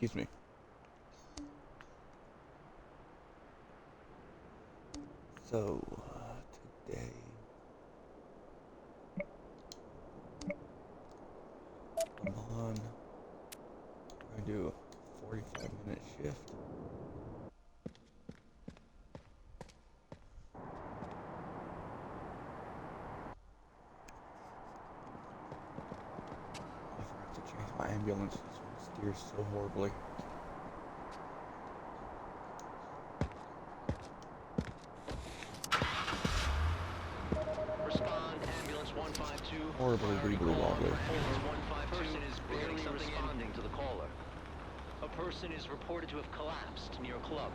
Excuse me. So, today, I'm on. We're gonna do a 45-minute shift. I forgot to change my ambulance. This one steers so horribly. Respond, ambulance 152. Horribly wibbly wobbly. Person is barely responding to the caller. A person is reported to have collapsed near a club.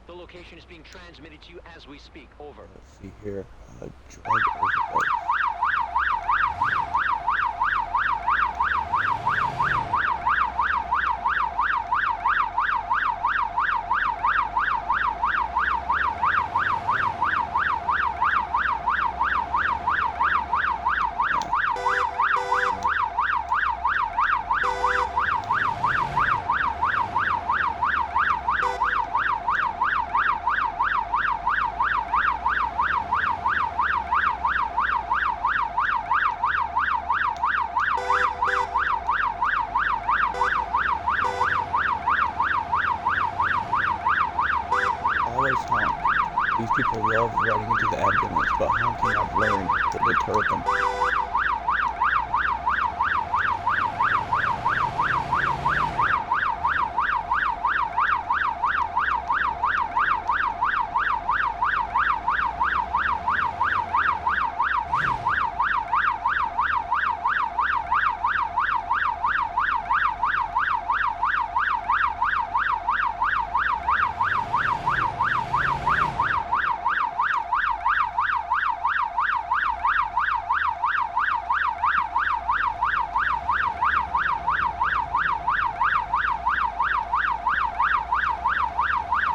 The location is being transmitted to you as we speak. Over. Let's see here. Drug overdose. Always honk. These people love running into the ambulance, but honking I've learned to deter them.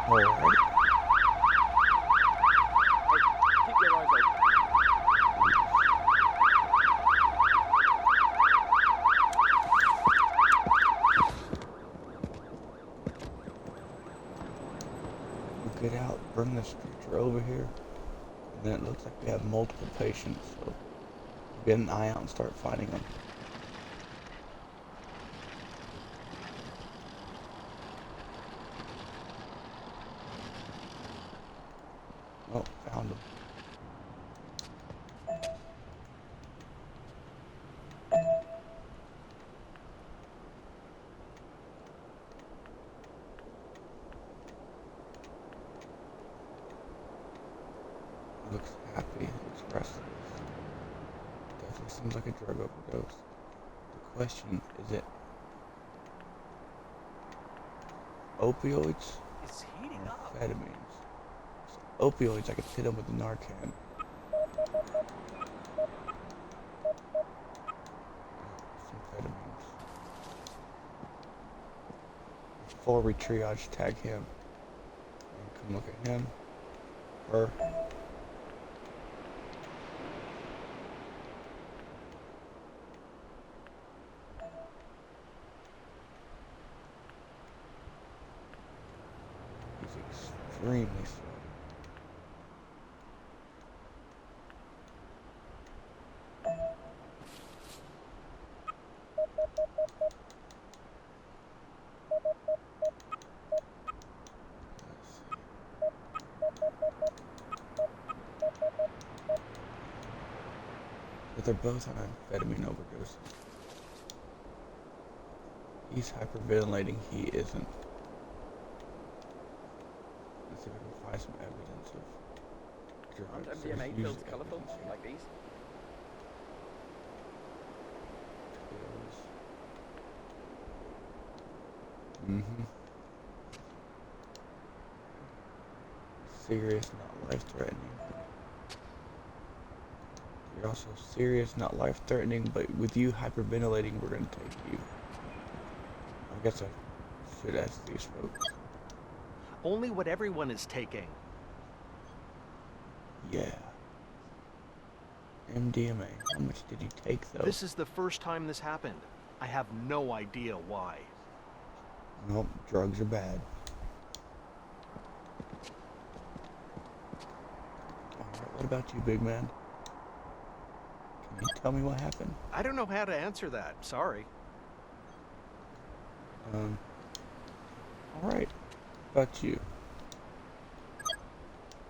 Alright. Keep your eyes open. We'll get out, bring the stretcher over here, and then it looks like we have multiple patients, so we'll get an eye out and start finding them. Oh, found them. Looks happy, looks restless. Definitely seems like a drug overdose. The question, is it opioids It's heating or up. amphetamines? So opioids, I could hit them with the Narcan. It's amphetamines. Before we triage tag him, come look at him, her. He's extremely slow. Let's see. But they're both on amphetamine overdoses. He's hyperventilating, he isn't. Let's see if we can find some evidence of drugs. Aren't There's MDMA usually pills colourful evidence here. like these? Mm-hmm. Serious, not life-threatening. You're also serious, not life-threatening, but with you hyperventilating, we're gonna take you. I guess I should ask these folks. Only what everyone is taking. Yeah. MDMA. How much did you take though? This is the first time this happened. I have no idea why. Nope, drugs are bad. Alright, what about you, big man? Can you tell me what happened? I don't know how to answer that. Sorry. Alright. What about you?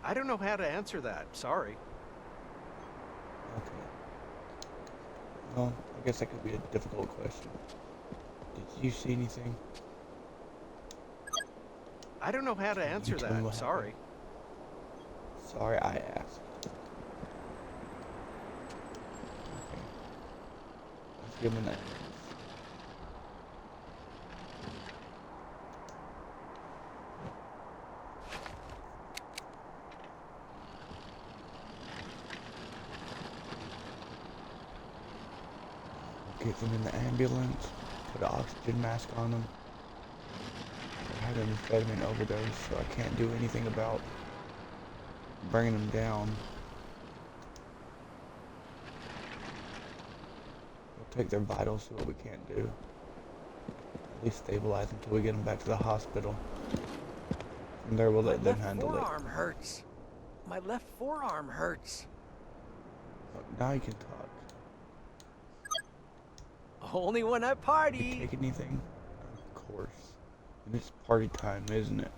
I don't know how to answer that. Sorry. Okay. Well, I guess that could be a difficult question. Did you see anything? I don't know how to answer tell me that. what Sorry. Sorry, I asked. Okay. Let's give him that. Get them in the ambulance, put an oxygen mask on them. I had an amphetamine overdose, so I can't do anything about bringing them down. We'll take their vitals, see what we can't do. At least stabilize them until we get them back to the hospital. From there, we'll let them handle it. My left forearm hurts. My left forearm hurts. Oh, now you can talk. Only when I You party. take anything? Of course. And it's party time, isn't it?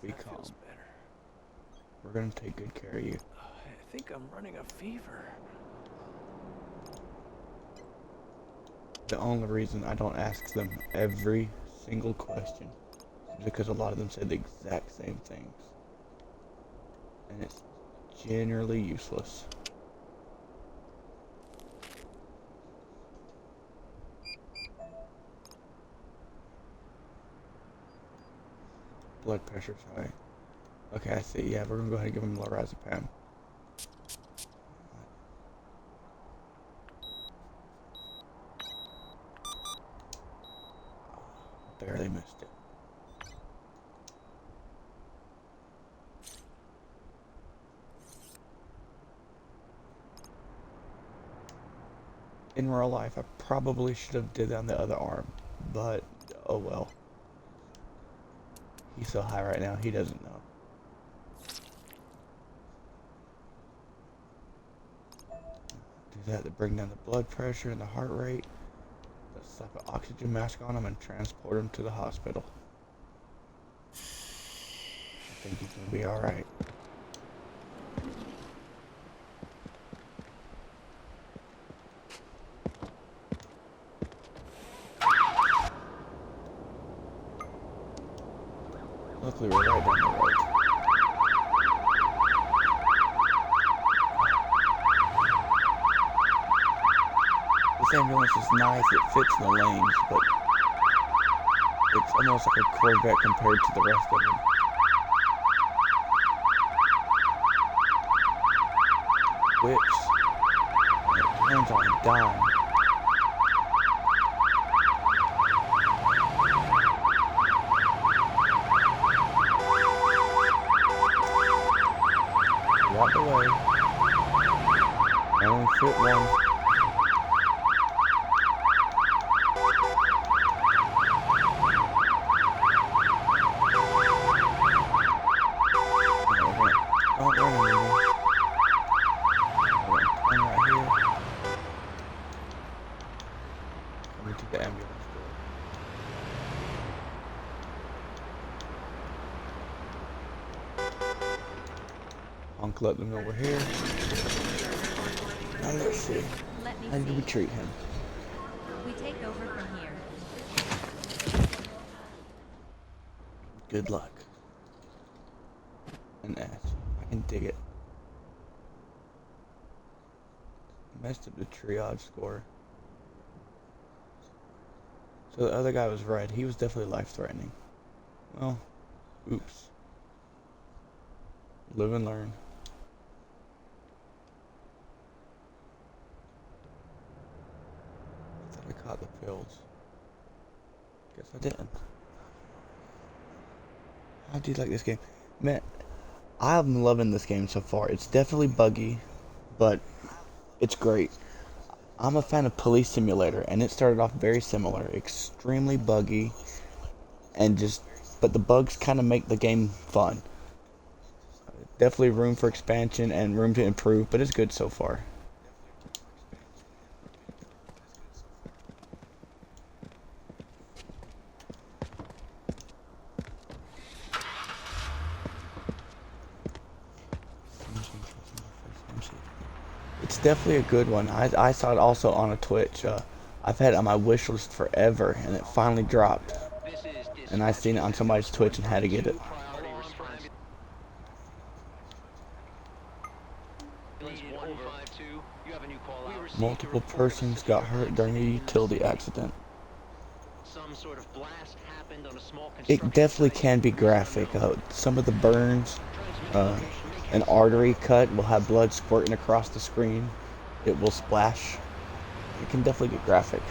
Be That calm. feels better. We're gonna take good care of you. I think I'm running a fever. The only reason I don't ask them every single question is because a lot of them say the exact same things. And it's generally useless. Blood pressure's high. Okay, I see. Yeah, we're gonna go ahead and give him lorazepam. Barely missed it. In real life, I probably should have did that on the other arm, but oh well. He's so high right now, he doesn't know. Do that to bring down the blood pressure and the heart rate. Let's slap an oxygen mask on him and transport him to the hospital. I think he's gonna be alright. Luckily we're right down the road. This ambulance is nice, it fits the lanes, but it's almost like a Corvette compared to the rest of them. Whips, and it turns on a dime. Walk away. I only fit one. Don't run anymore. Turn right here. Coming to the ambulance door. Honk, let them know we're here. Now let's see. Let me How do we see. treat him? We take over from here. Good luck. An S. I can dig it. Messed up the triage score. So the other guy was right. He was definitely life-threatening. Well, oops. Live and learn. I thought I caught the pills. Guess I didn't. How do you like this game? Man, I'm loving this game so far. It's definitely buggy, but it's great. I'm a fan of Police Simulator, and it started off very similar, extremely buggy, and but the bugs kind of make the game fun. Definitely room for expansion and room to improve, but it's good so far. It's definitely a good one. I saw it also on a Twitch. I've had it on my wish list forever, and it finally dropped. This is And I seen it on somebody's Twitch and had to get it. priority response. Needed 152. You have a new call out. Multiple persons got hurt during a utility accident. Some sort of blast happened on a small It definitely can be graphic. Some of the burns, an artery cut will have blood squirting across the screen. It will splash. It can definitely get graphic.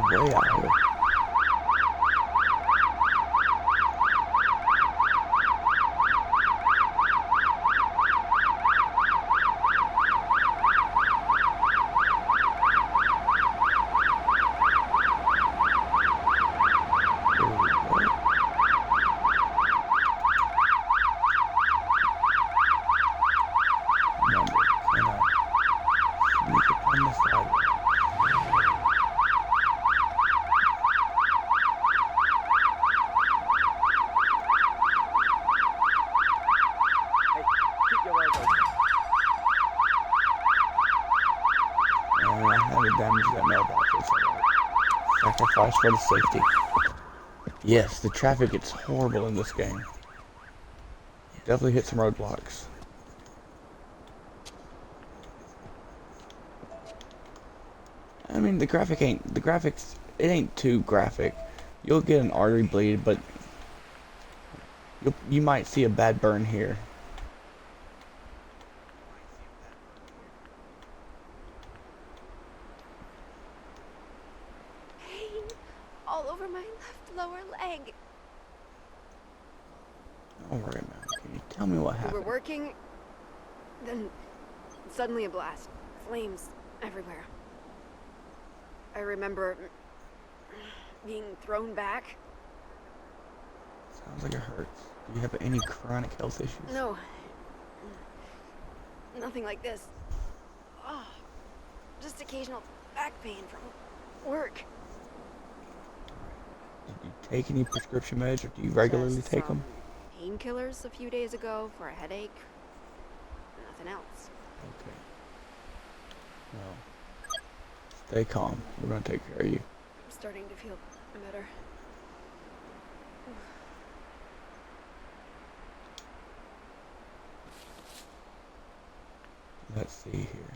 They're way out here. Hey, keep your eyes open. And I had to damage that mailbox. It's alright. Sacrifice for the safety. Yes, the traffic gets horrible in this game. Definitely hit some roadblocks. I mean, the graphics, it ain't too graphic. You'll get an artery bleed, but you might see a bad burn here. Pain all over my left lower leg. Don't worry, man. Can you tell me what We were happened? working, then suddenly a blast. Flames everywhere. I remember being thrown back. Sounds like it hurts. Do you have any chronic health issues? No. Nothing like this. Oh, just occasional back pain from work. Did you take any prescription meds, or do you regularly Just take them? some painkillers a few days ago for a headache. Nothing else. Okay. Well, stay calm. We're gonna take care of you. I'm starting to feel better. Let's see here.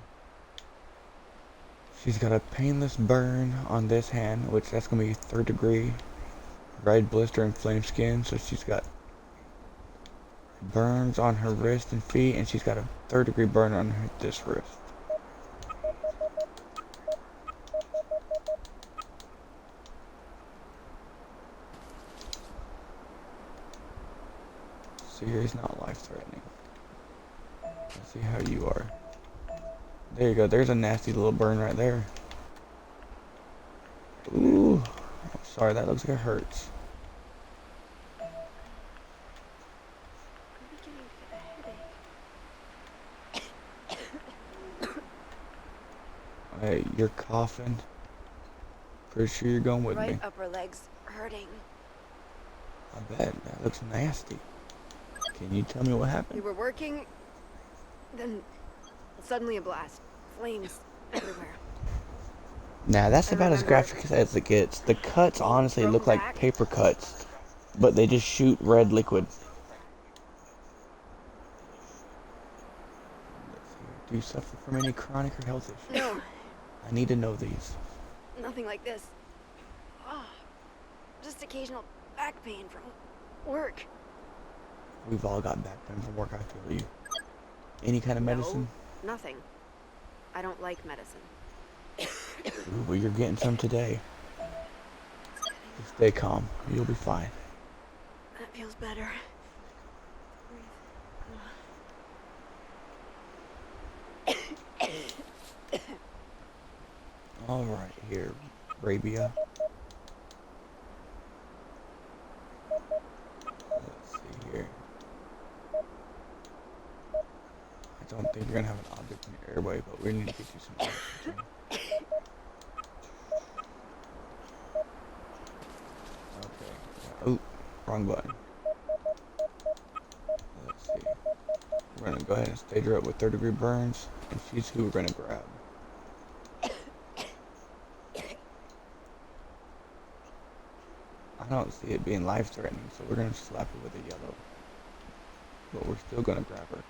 She's got a painless burn on this hand, which that's gonna be 3rd degree. Red blister and flame skin, so she's got burns on her wrist and feet, and she's got a 3rd degree burn on this wrist. see here, he's not life-threatening. Let's see how you are. There you go. There's a nasty little burn right there. Ooh. Oh, sorry, that looks like it hurts. I'm beginning to get a headache. Hey, you're coughing. Pretty sure you're going with me. Right upper leg's hurting. I bet. That looks nasty. Can you tell me what We happened? were working, then suddenly a blast. Flames everywhere. Nah, that's I about as remember graphic as it gets. The cuts honestly thrown look like back. paper cuts, but they just shoot red liquid. Do you suffer from any chronic or health issues? No, I need to know these. nothing like this. Ah, just occasional back pain from work. We've all got back pain from work, I feel you. Any kind of medicine? No, nothing. I don't like medicine. Ooh, well, you're getting some today. Just stay calm. You'll be fine. That feels better. All right, here, Arabia. Let's see here. I don't think you're gonna have an object in your airway, but we need to get you some oxygen. Okay. Oh, wrong button. Let's see. We're gonna go ahead and stage her up with 3rd-degree burns, and she's who we're gonna grab. I don't see it being life-threatening, so we're gonna slap her with a yellow. But we're still gonna grab her.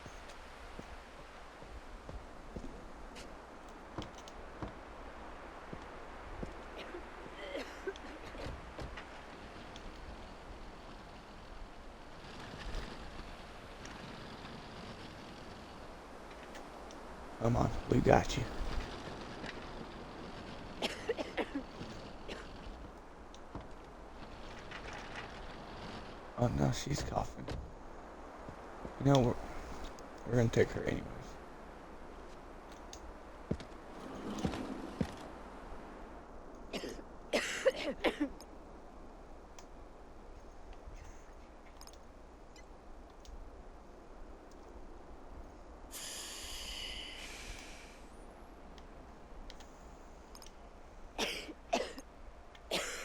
Come on, we got you. Oh no, she's coughing. You know, we're gonna take her anyways.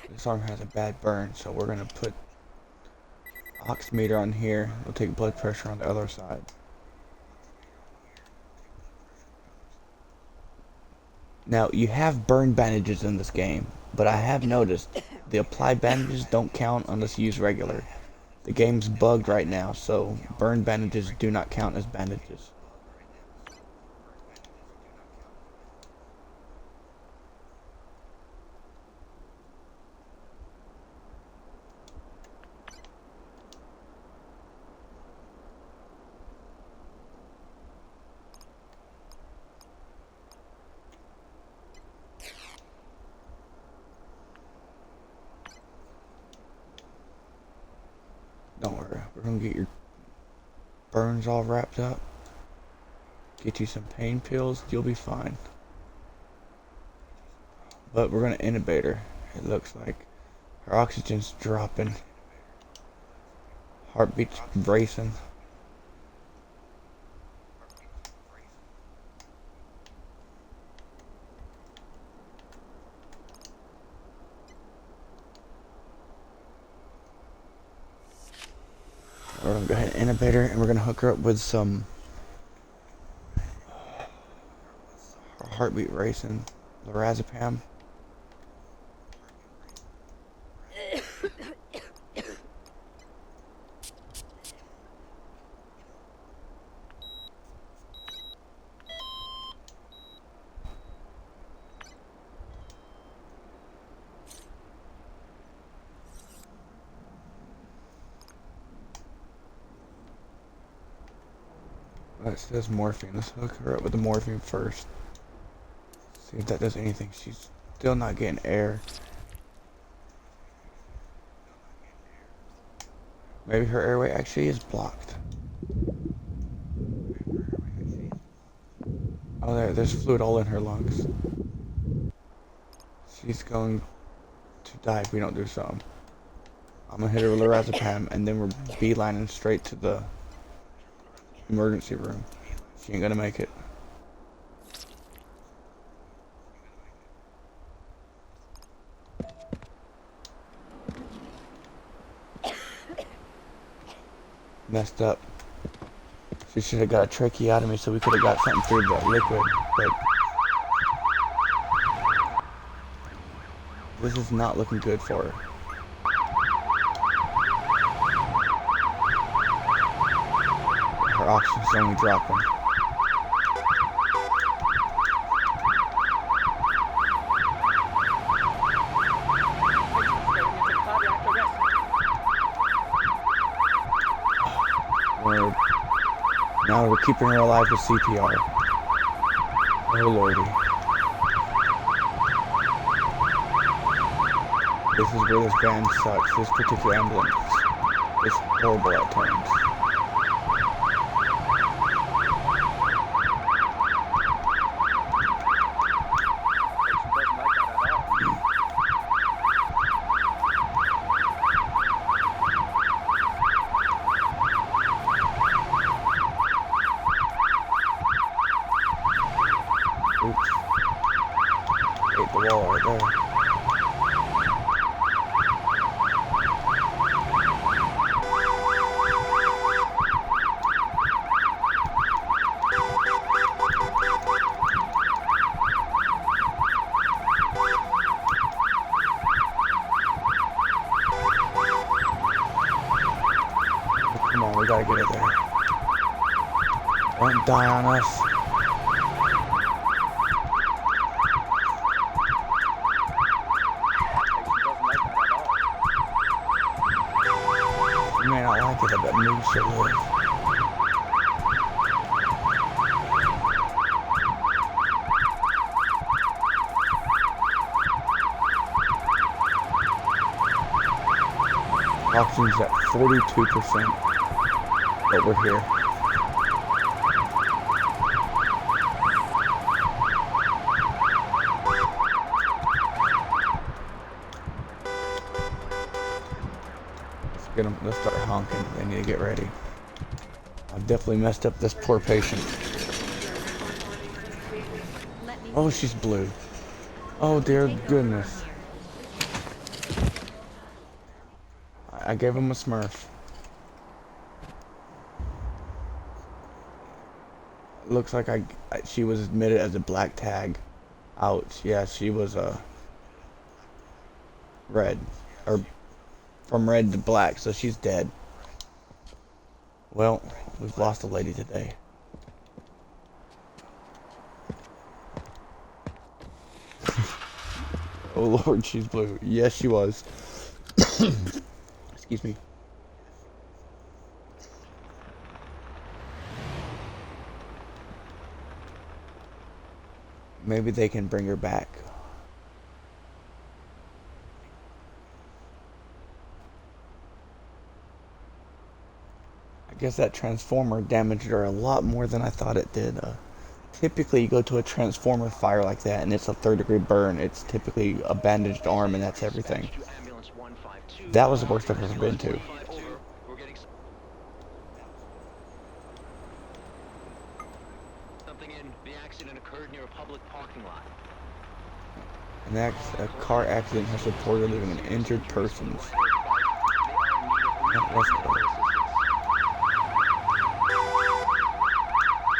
This arm has a bad burn, so we're gonna put oximeter on here. We'll take blood pressure on the other side. Now, you have burn bandages in this game, but I have noticed the applied bandages don't count unless you use regular. The game's bugged right now, so burn bandages do not count as bandages. Don't worry, we're gonna get your burns all wrapped up. Get you some pain pills, you'll be fine. But we're gonna intubate her. It looks like her oxygen's dropping. Heartbeat's racing. We're gonna go ahead and intubate her, and we're gonna hook her up with some heartbeat racing lorazepam. That says morphine. Let's hook her up with the morphine first. See if that does anything. She's still not getting air. Maybe her airway actually is blocked. Oh, there's fluid all in her lungs. She's going to die if we don't do something. I'm gonna hit her with lorazepam, and then we're beelining straight to the emergency room. She ain't gonna make it. Messed up. She should have got a tracheotomy so we could have got something through the liquid, but this is not looking good for her. Her oxygen's only dropping. Now we're keeping her alive with CPR. Oh lordy. This is where this van sucks. This particular ambulance is horrible at times. Oops. Hit the wall right there. Come on, we gotta get it there. Don't die on us. You may not like it, but me should live. Oxygen's at 42%, but we're here. Let's start honking. They need to get ready. I've definitely messed up this poor patient. Oh, she's blue. Oh dear goodness. I gave him a Smurf. Looks like she was admitted as a black tag. Ouch. Yeah, she was red. Or from red to black, so she's dead. Well, we've lost a lady today. Oh Lord, she's blue. Yes, she was. Excuse me. Maybe they can bring her back. I guess that transformer damaged her a lot more than I thought it did. Typically, you go to a transformer fire like that and it's a third-degree burn. It's typically a bandaged arm and that's everything. That was the worst I've ever been to. The accident occurred near a public parking lot. A car accident has reported leaving an injured persons. Let's go.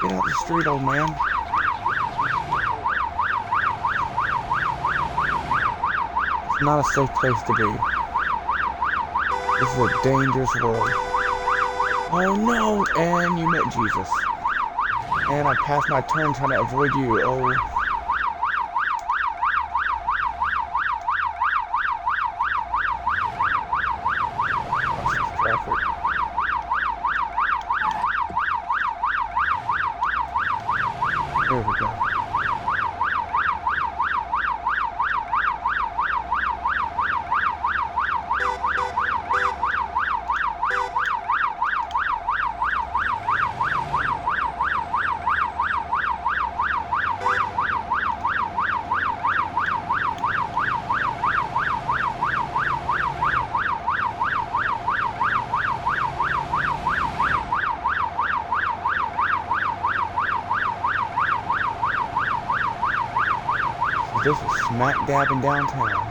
Get out the street, old man. It's not a safe place to be. This is a dangerous world. Oh no! And you met Jesus. And I passed my turn trying to avoid you. Oh. Traffic. There we go. this is smack dab in downtown.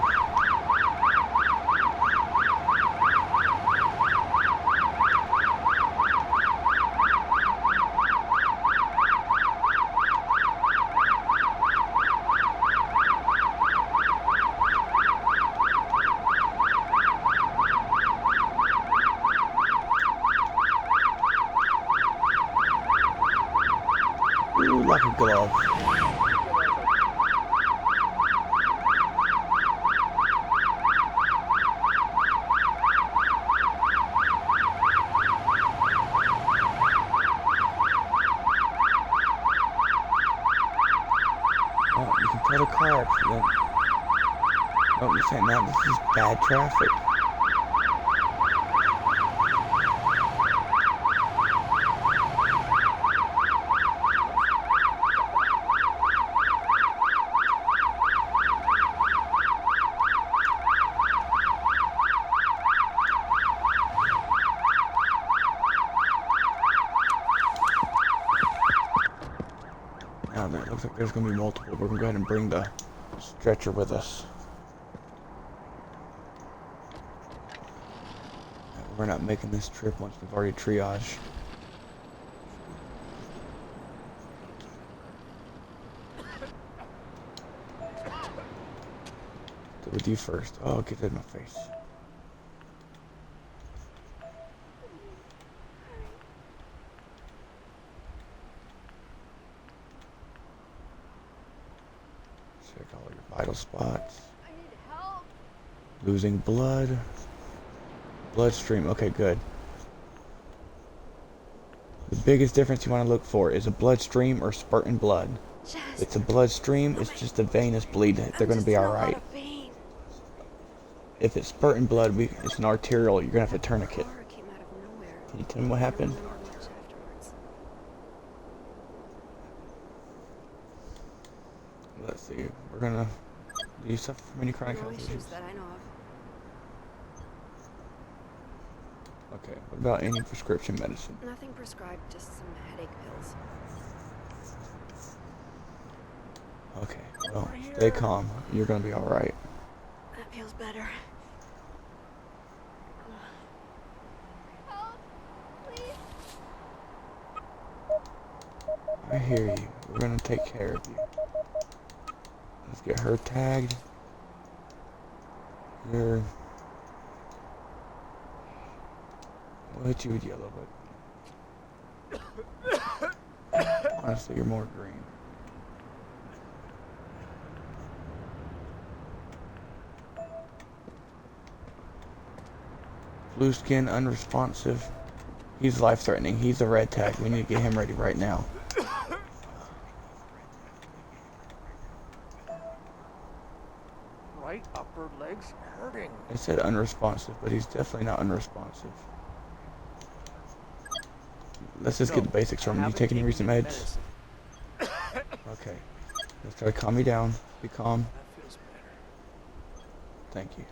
Ooh, like a glove. Oh, you can tell the car accident. Oh, you're saying now this is bad traffic. Now there looks like there's gonna be multiple. We're gonna go ahead and bring the stretcher with us. We're not making this trip once we've already triaged. So with you first. Oh, get that in my face. Check all your vital spots. I need help. Losing blood. Bloodstream. Okay, good. The biggest difference you want to look for is a bloodstream or spurting blood. Just. If it's a bloodstream, it's just a venous bleed. They're going to be alright. If it's spurting blood, it's an arterial. You're going to have a tourniquet. Came out of nowhere. Can you tell me what happened? I don't remember much afterwards. Let's see. We're going to... Do you suffer from any chronic No health issues issues? that I know of. Okay. What about any prescription medicine? Nothing prescribed, just some headache pills. Okay. Well, stay calm. You're going to be alright. That feels better. Help! Please! I hear you. We're going to take care of you. Let's get her tagged. We'll hit you with yellow, but honestly, you're more green. Blue skin, unresponsive. He's life-threatening. He's a red tag. We need to get him ready right now. Right upper leg's hurting. It said unresponsive, but he's definitely not unresponsive. Let's just get the basics from him. You taking any recent meds? Okay. Let's try to calm you down. Be calm. That feels better. Thank you.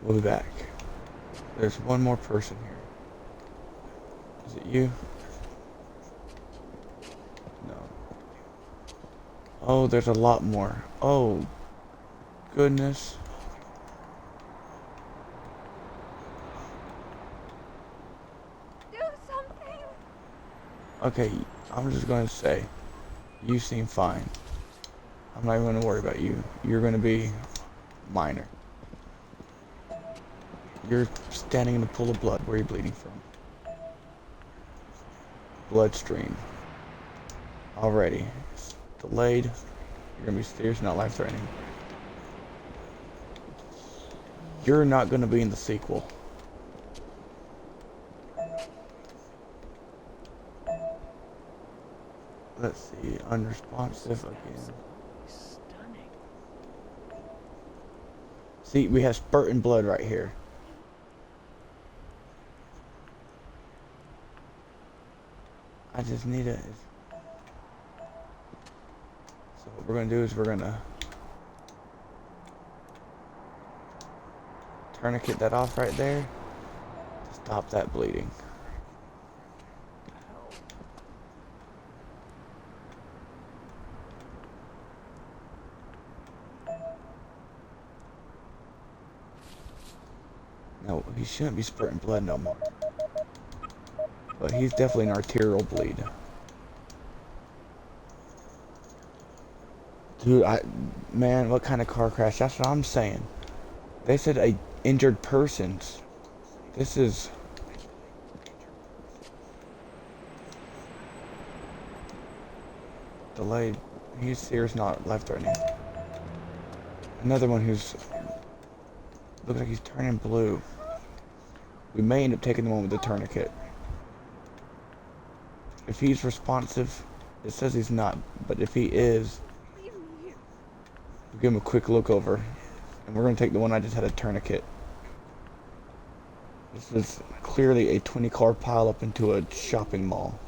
We'll be back. There's one more person here. Is it you? No. Oh, there's a lot more. Oh, goodness. Do something! Okay, I'm just going to say, you seem fine. I'm not even going to worry about you. You're going to be minor. You're standing in a pool of blood. Where are you bleeding from? Bloodstream. Already. It's delayed. You're going to be serious, not life-threatening. You're not going to be in the sequel. Let's see. Unresponsive again. Stunning. See, we have spurting blood right here. I just need it. So what we're going to do is we're going to tourniquet that off right there to stop that bleeding. No, he shouldn't be spurting blood no more. But he's definitely an arterial bleed. Dude, man, what kind of car crash? That's what I'm saying. They said a injured persons. This is... delayed. He's serious, not life-threatening. Another one who's... looks like he's turning blue. We may end up taking the one with the tourniquet. If he's responsive, it says he's not, but if he is, we'll give him a quick look over. And we're going to take the one I just had a tourniquet. This is clearly a 20-car pileup into a shopping mall.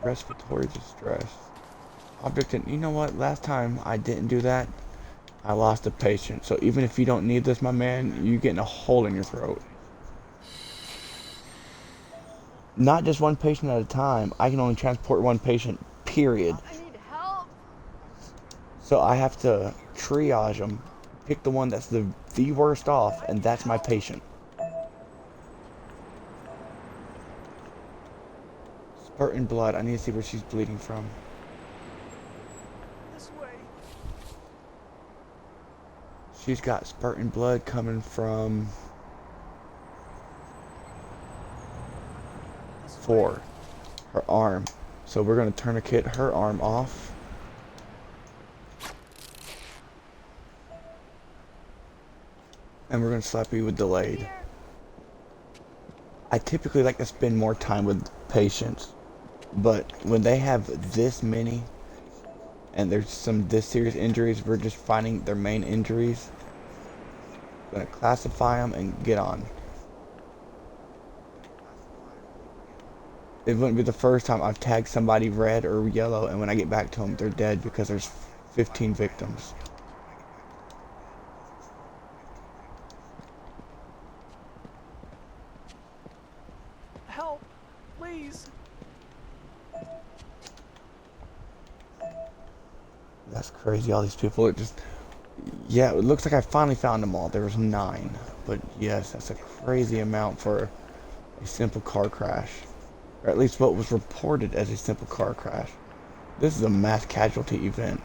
Respiratory distress. Object, and you know what? Last time I didn't do that, I lost a patient. So even if you don't need this, my man, you getting a hole in your throat. Not just one patient at a time. I can only transport one patient, period. I need help. So I have to triage them, pick the one that's the worst off, and that's my patient. Spurting blood. I need to see where she's bleeding from. This way. She's got spurting blood coming from 4, her arm. So we're going to tourniquet her arm off. And we're going to slap you with delayed. I typically like to spend more time with patients, but when they have this many and there's some this serious injuries, we're just finding their main injuries. Going to classify them and get on. It wouldn't be the first time I've tagged somebody red or yellow, and when I get back to them, they're dead because there's 15 victims. Help, please. That's crazy, all these people. It just... yeah, it looks like I finally found them all. There was 9. But yes, that's a crazy amount for a simple car crash. Or at least what was reported as a simple car crash. This is a mass casualty event.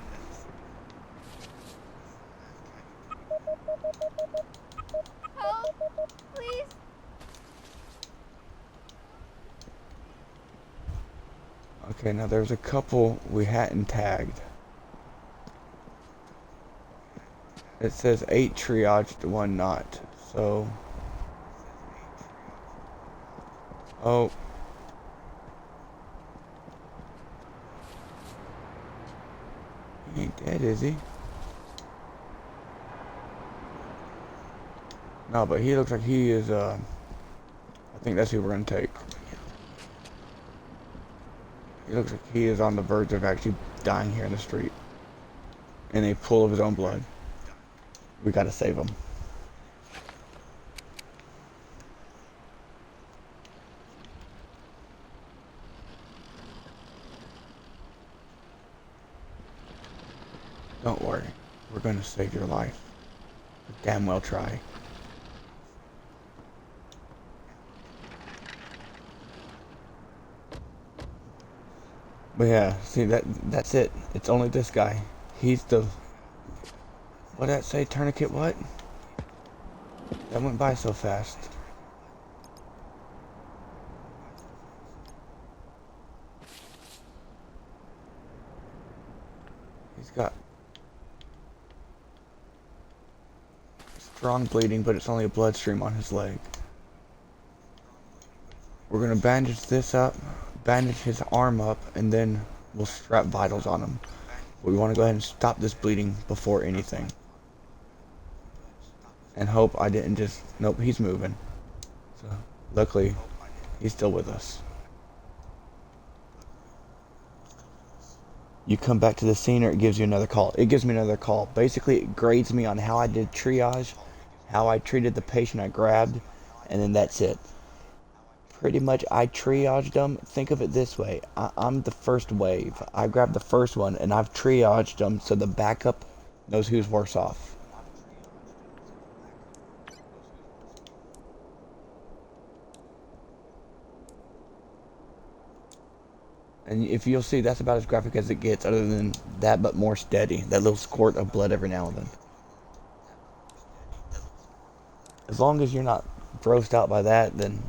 Help, please. Okay, now there's a couple we hadn't tagged. It says 8 triaged, 1 not. So... oh. He ain't dead, is he? No, but he looks like he is, I think that's who we're gonna take. He looks like he is on the verge of actually dying here in the street. In a pool of his own blood. We gotta save him. Don't worry. We're gonna save your life. We damn well try. But yeah, see that's it. It's only this guy. He's the... what'd that say? Tourniquet what? That went by so fast. He's got strong bleeding, but it's only a bloodstream on his leg. We're gonna bandage this up, bandage his arm up, and then we'll strap vitals on him. We want to go ahead and stop this bleeding before anything. And hope I didn't just... nope, he's moving. So, luckily, he's still with us. You come back to the scene or it gives you another call. It gives me another call. Basically, it grades me on how I did triage, how I treated the patient I grabbed, and then that's it. pretty much I triaged them. Think of it this way. I'm the first wave. I grabbed the first one and I've triaged them so the backup knows who's worse off. And if you'll see, that's about as graphic as it gets, other than that, but more steady. That little squirt of blood every now and then. As long as you're not grossed out by that, then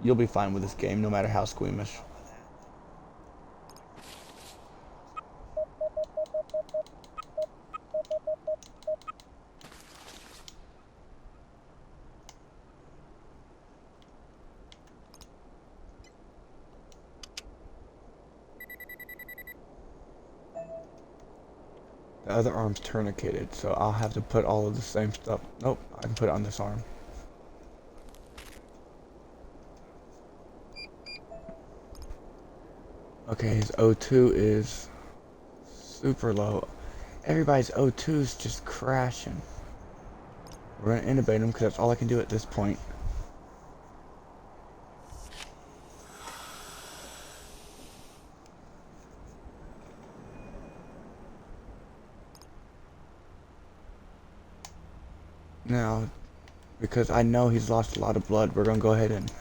you'll be fine with this game, no matter how squeamish. The other arm's tourniqueted, so I'll have to put all of the same stuff. Nope, I can put it on this arm. Okay, his O2 is super low. Everybody's O2 is just crashing. We're gonna intubate him because that's all I can do at this point. Now, because I know he's lost a lot of blood, we're gonna go ahead and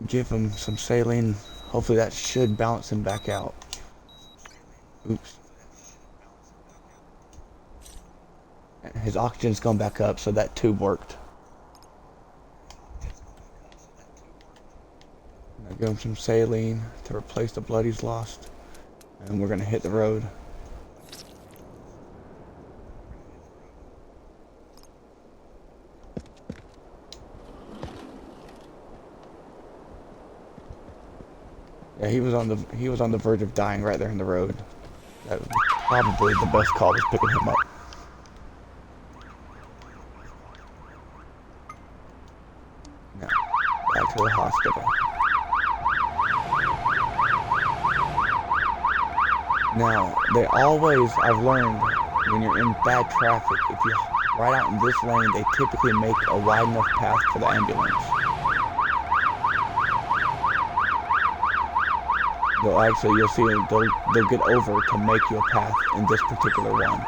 give him some saline. Hopefully that should balance him back out. Oops. His oxygen's gone back up, so that tube worked. Now give him some saline to replace the blood he's lost. And we're gonna hit the road. Yeah, he was on the verge of dying right there in the road. That was probably the best call, was picking him up. Now, back to the hospital. Now, I've learned, when you're in bad traffic, if you ride out in this lane, they typically make a wide enough path for the ambulance. You'll see they'll get over to make you a path in this particular one.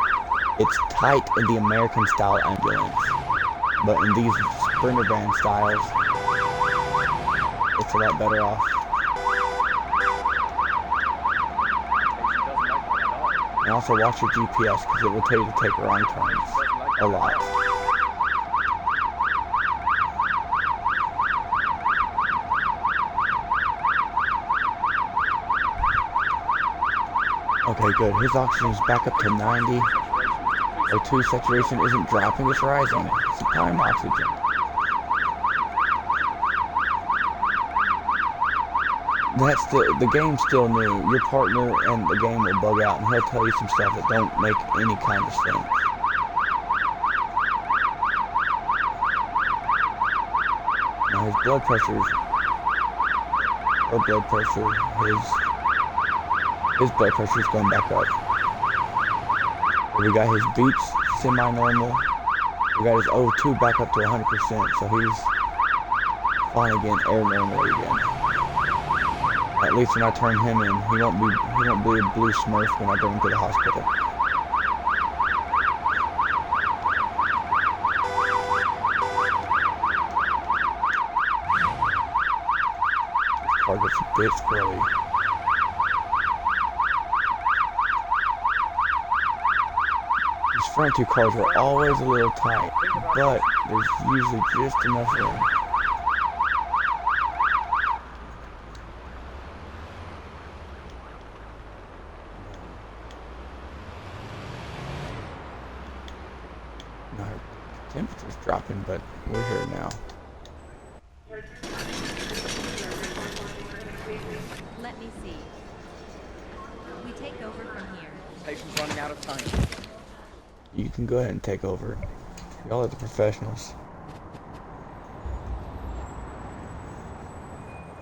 It's tight in the American style ambulance, but in these Sprinter van styles, it's a lot better off. And also watch your GPS, because it will tell you to take wrong turns a lot. Okay, good. His oxygen is back up to 90. O2 saturation isn't dropping, it's rising. Supply him oxygen. The game's still new. Your partner and the game will bug out, and he'll tell you some stuff that don't make any kind of sense. Now his blood pressure's, his blood pressure's going back up. We got his beats semi-normal. We got his O2 back up to 100%, so he's fine again, air normally again. At least when I turn him in, he won't be a blue smurf when I bring him to the hospital. This car gets a bit squirrely. These front two cars are always a little tight, but there's usually just enough room. Now our temperature's dropping, but we're here now. Let me see. We take over from here. Patient's running out of time. You can go ahead and take over. Y'all are the professionals.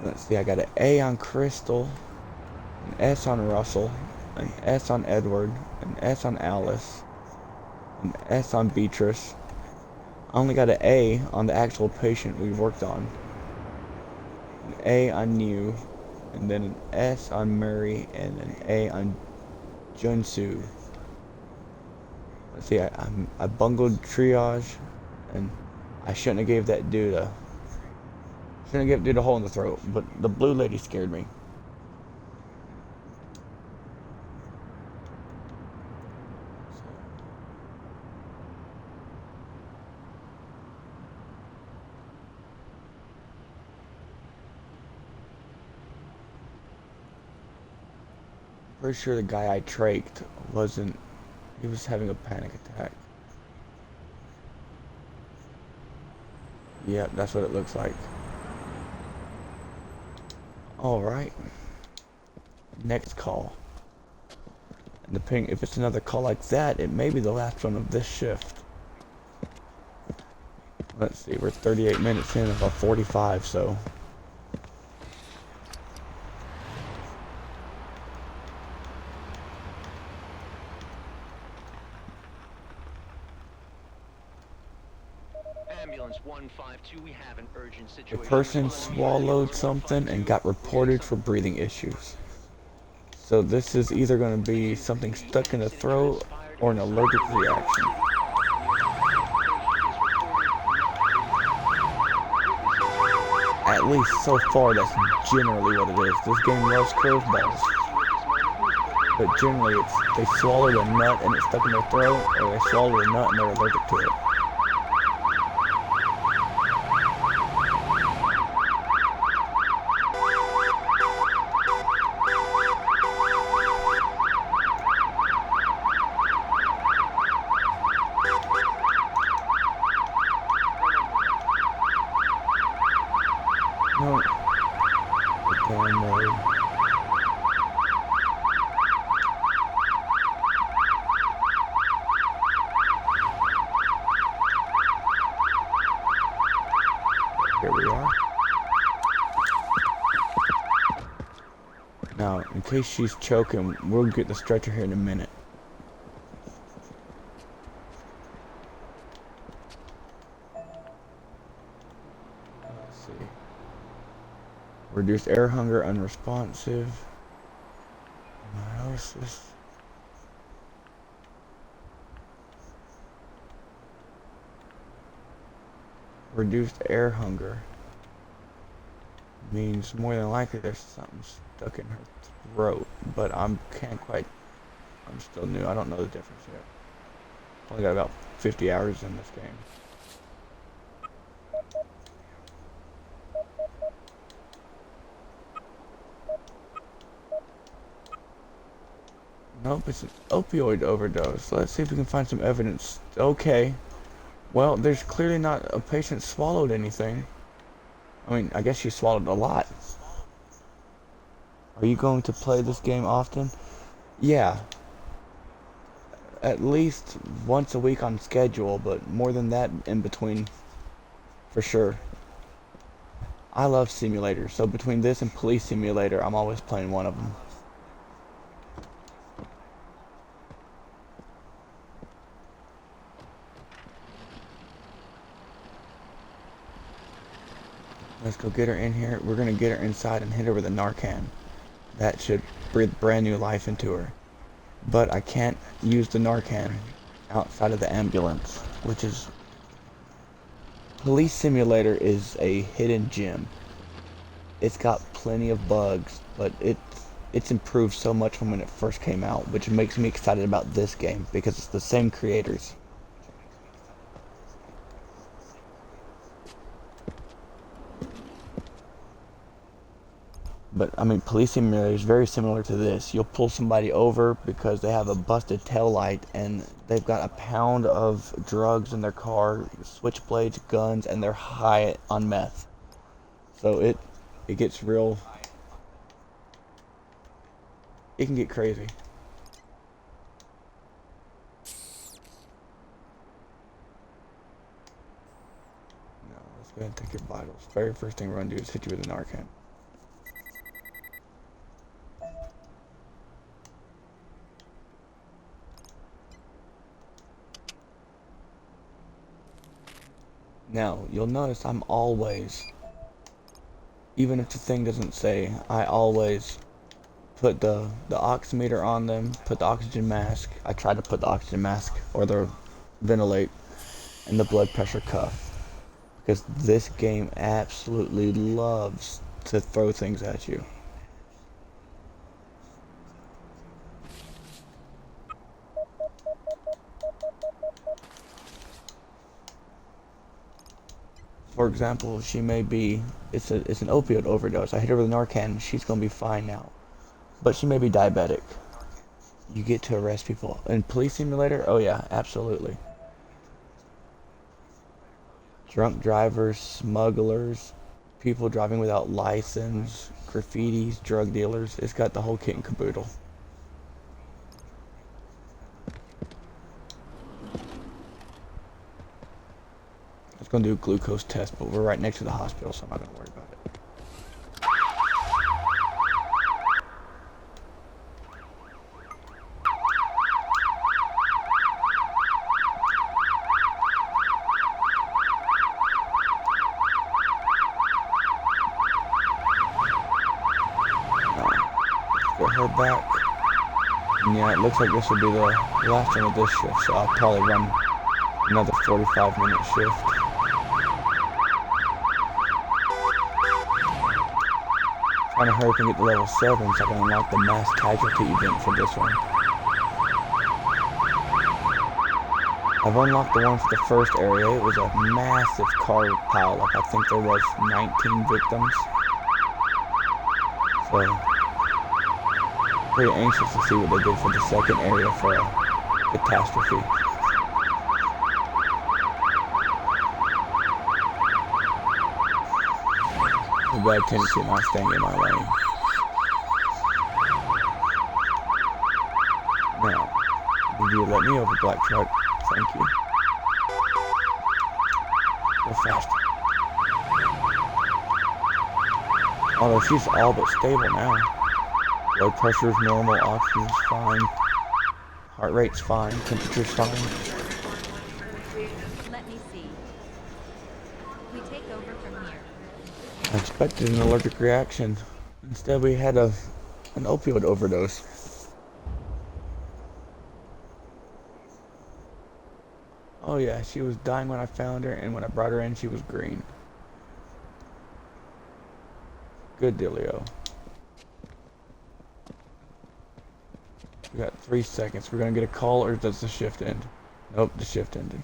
Let's see, I got an A on Crystal, an S on Russell, an S on Edward, an S on Alice, an S on Beatrice, I only got an A on the actual patient we worked on. An A on you, and then an S on Murray, and an A on Junsu. Let's see, I bungled triage, and I shouldn't have gave that dude a hole in the throat, but the blue lady scared me. Pretty sure the guy I traked wasn't. He was having a panic attack. Yep, that's what it looks like. Alright. Next call. And depending if it's another call like that, it may be the last one of this shift. Let's see, we're 38 minutes in of a 45, so. Ambulance 152, we have an urgent The situation. person swallowed something and got reported for breathing issues. So this is either going to be something stuck in the throat or an allergic reaction. At least so far, that's generally what it is. This game loves curveballs. But generally, it's they swallowed a nut and it's stuck in their throat, or they swallowed a nut and they're allergic to it. No. Damn road. Here we are. Now, in case she's choking, we'll get the stretcher here in a minute. Let's see. Reduced air hunger, unresponsive. Analysis. Reduced air hunger means more than likely there's something stuck in her throat, but I'm still new. I don't know the difference yet. Only got about 50 hours in this game. Nope, it's an opioid overdose. Let's see if we can find some evidence. Okay. Well, there's clearly not a patient swallowed anything. I mean, I guess she swallowed a lot. Are you going to play this game often? Yeah. At least once a week on schedule, but more than that in between, for sure. I love simulators, so between this and Police Simulator, I'm always playing one of them. Let's go get her in here. We're gonna get her inside and hit her with a Narcan. That should breathe brand new life into her. But I can't use the Narcan outside of the ambulance, which is... Police Simulator is a hidden gem. It's got plenty of bugs, but it's improved so much from when it first came out, which makes me excited about this game, because it's the same creators. But, I mean, Police Simulator is very similar to this. You'll pull somebody over because they have a busted tail light and they've got a pound of drugs in their car, switchblades, guns, and they're high on meth. So it gets real... It can get crazy. Now, let's go ahead and take your vitals. Very first thing we're going to do is hit you with a Narcan. Now, you'll notice I'm always, even if the thing doesn't say, I always put the oximeter on them, put the oxygen mask. I try to put the oxygen mask or the ventilate and the blood pressure cuff. Because this game absolutely loves to throw things at you. For example, she may be, it's an opioid overdose. I hit her with a Narcan, she's gonna be fine now. But she may be diabetic. You get to arrest people. In Police Simulator, oh yeah, absolutely. Drunk drivers, smugglers, people driving without license, graffitis, drug dealers. It's got the whole kit and caboodle. I was gonna do a glucose test, but we're right next to the hospital, so I'm not gonna worry about it. Get her back. And yeah, it looks like this will be the last one of this shift, so I'll probably run another 45-minute shift. Trying to hurry up and get to level 7 so I can unlock the mass casualty event for this one. I've unlocked the one for the first area. It was a massive car pileup. I think there was 19 victims. So, pretty anxious to see what they did for the second area for a catastrophe. A bad tendency of not staying in my lane. Now, would you let me over, black truck? Thank you. Go faster. Although she's all but stable now. Blood pressure's normal, oxygen's fine, heart rate's fine, temperature's fine. Let me see. We take over from here. I expected an allergic reaction. Instead we had an opioid overdose. Oh yeah, she was dying when I found her, and when I brought her in she was green. Good dealio. We got 3 seconds. We're gonna get a call, or does the shift end? Nope, the shift ended.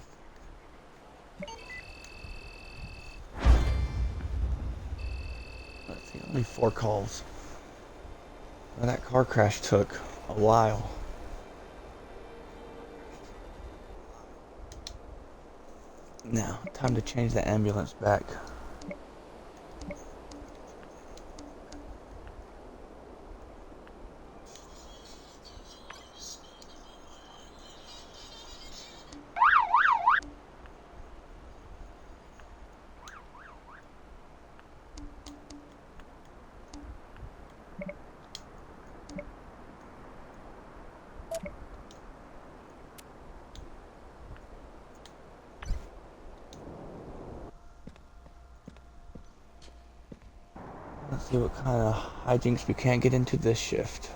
Let's see, only 4 calls. Well, that car crash took a while. Now, time to change the ambulance back. Let's see what kind of hijinks we can't get into this shift.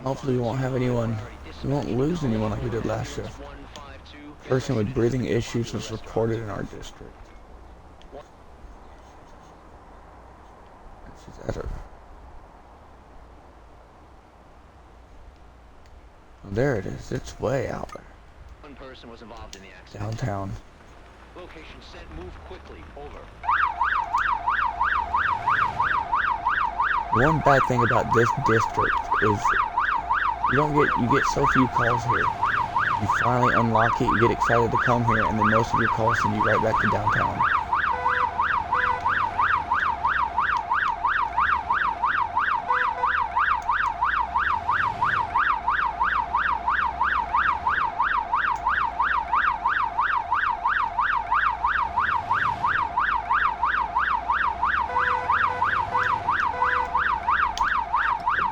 Hopefully we won't have anyone, we won't lose anyone like we did last shift. Person with breathing issues was reported in our district. She's at her. Oh, there it is. It's way out there. One person was involved in the accident. Downtown. Location set. Move quickly. Over. One bad thing about this district is you get so few calls here. You finally unlock it, you get excited to come here, and then most of your calls send you right back to downtown.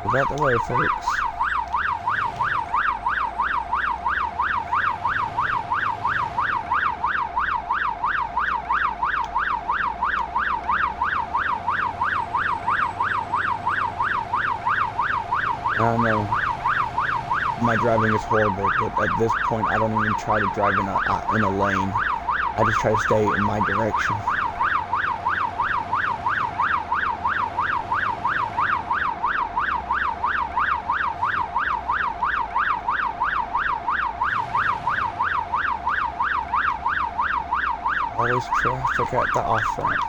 Is that the way, folks? I know my driving is horrible, but at this point I don't even try to drive in a lane. I just try to stay in my direction. Always traffic at the off-ramp.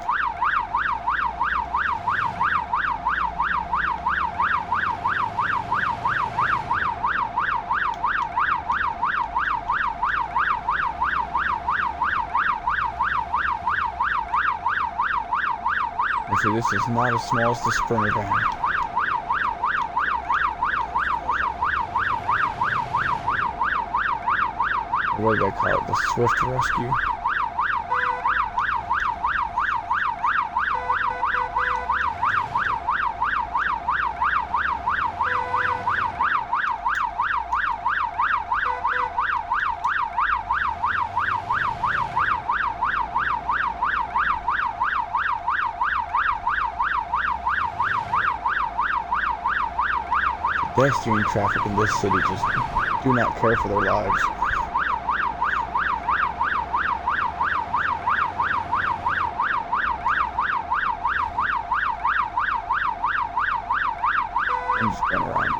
And see, this is not as small as the Sprinter van. What do they call it? The Swift Rescue? Pedestrian traffic in this city just do not care for their lives. I'm just going around.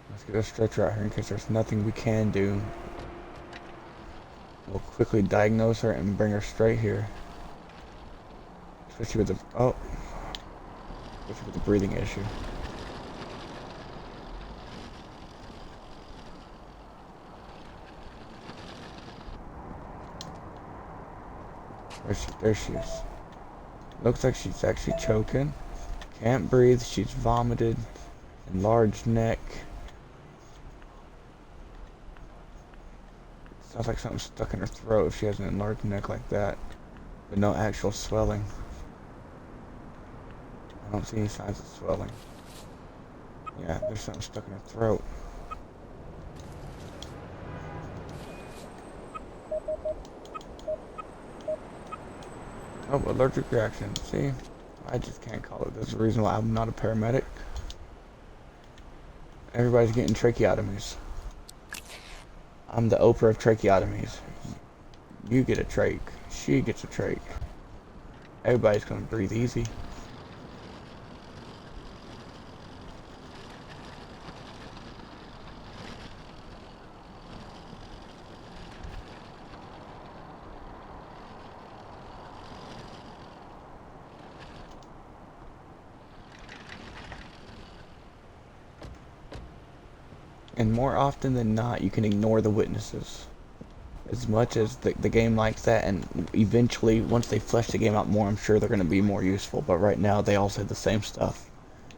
Let's get a stretcher out here in case there's nothing we can do. We'll quickly diagnose her and bring her straight here. Especially with the breathing issue. There she is. Looks like she's actually choking. Can't breathe. She's vomited. Enlarged neck. Sounds like something's stuck in her throat if she has an enlarged neck like that. But no actual swelling. I don't see any signs of swelling. Yeah, there's something stuck in her throat. Oh, allergic reaction. See? I just can't call it. There's a reason why I'm not a paramedic. Everybody's getting tracheotomies. I'm the Oprah of tracheotomies. You get a trach. She gets a trach. Everybody's gonna breathe easy. And more often than not, you can ignore the witnesses. As much as the game likes that, and eventually, once they flesh the game out more, I'm sure they're going to be more useful. But right now, they all say the same stuff.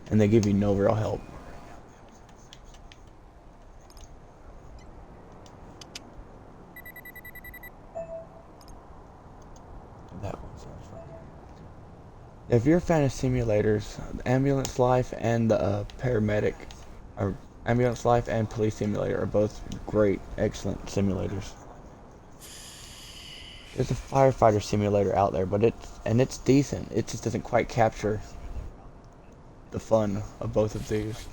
And they give you no real help. That one sounds fun. If you're a fan of simulators, Ambulance Life and Paramedic, or Ambulance Life and Police Simulator are both great, excellent simulators. There's a firefighter simulator out there, but it's decent. It just doesn't quite capture the fun of both of these.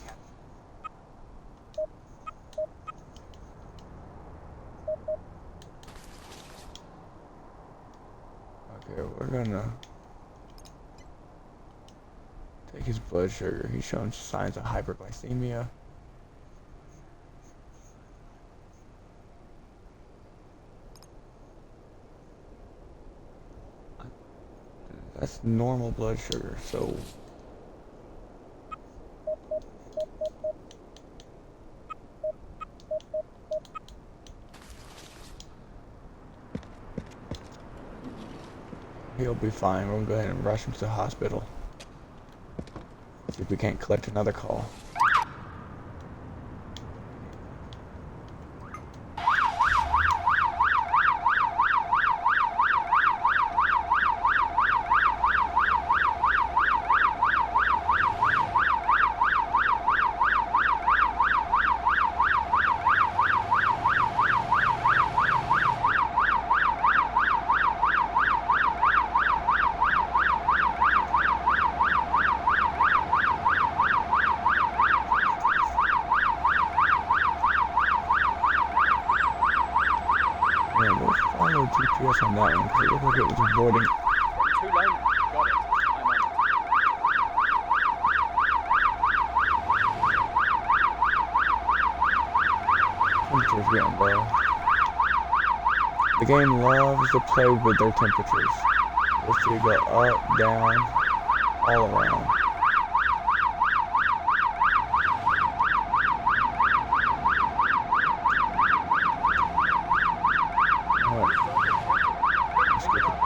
Okay, we're gonna take his blood sugar. He's showing signs of hyperglycemia. That's normal blood sugar, so he'll be fine. We're gonna go ahead and rush him to the hospital. See if we can't collect another call. Yeah, we'll follow GPS on that one because it looked like it was avoiding. Too low now. Got it. I'm on it. Temperature's getting low. The game loves to play with their temperatures. Let's see, go up, down, all around. Alright. Let's get the-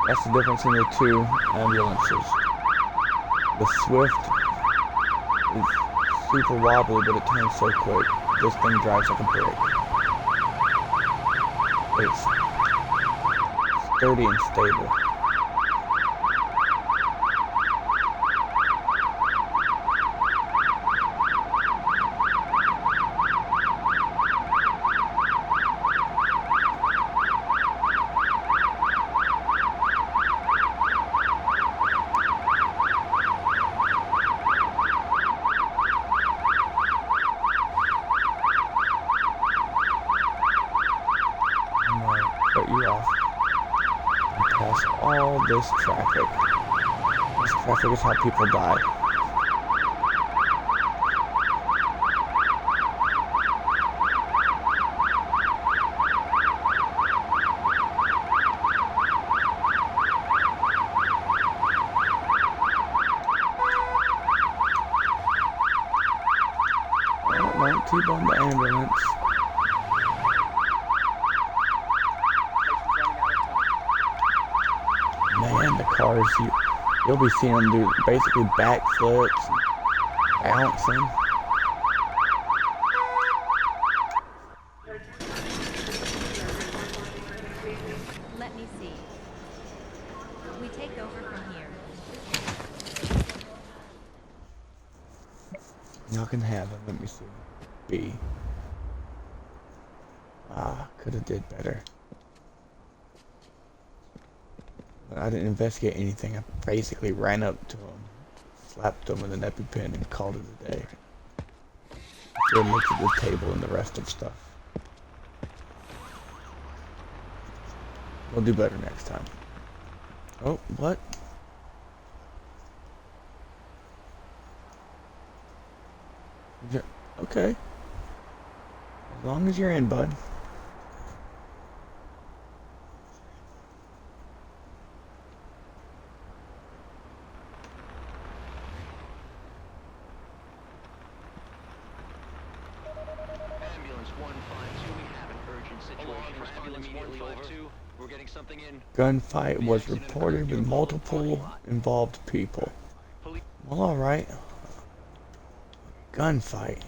That's the difference in the two ambulances. The Swift is super wobbly, but it turns so quick. This thing drives like a brick. It's sturdy and stable. I'm gonna cut you off and pass all this traffic. This traffic is how people die. Don't T-bone the ambulance. Man, the cars, you'll be seeing them do basically backflips and bouncing. Let me see. We take over from here. Y'all can have them. Let me see. B. Could have did better. But I didn't investigate anything. I basically ran up to him, slapped him with an EpiPen, and called it a day. Then looked at the table and the rest of stuff. We'll do better next time. Oh, what? Okay. As long as you're in, bud. Ambulance 152, we have an urgent situation. Ambulance 152, we're getting something in. Gunfight was reported with multiple involved people. Well, alright. Gunfight.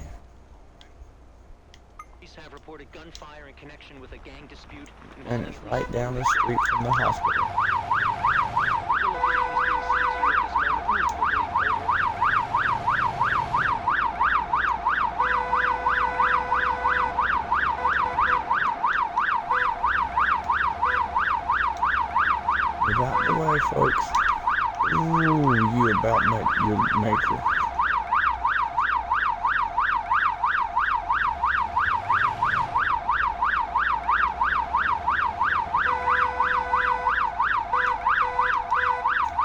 Police have reported gunfire in connection with a gang dispute. And it's right down the street from the hospital. Move out the way, folks. Ooh, you about met your maker.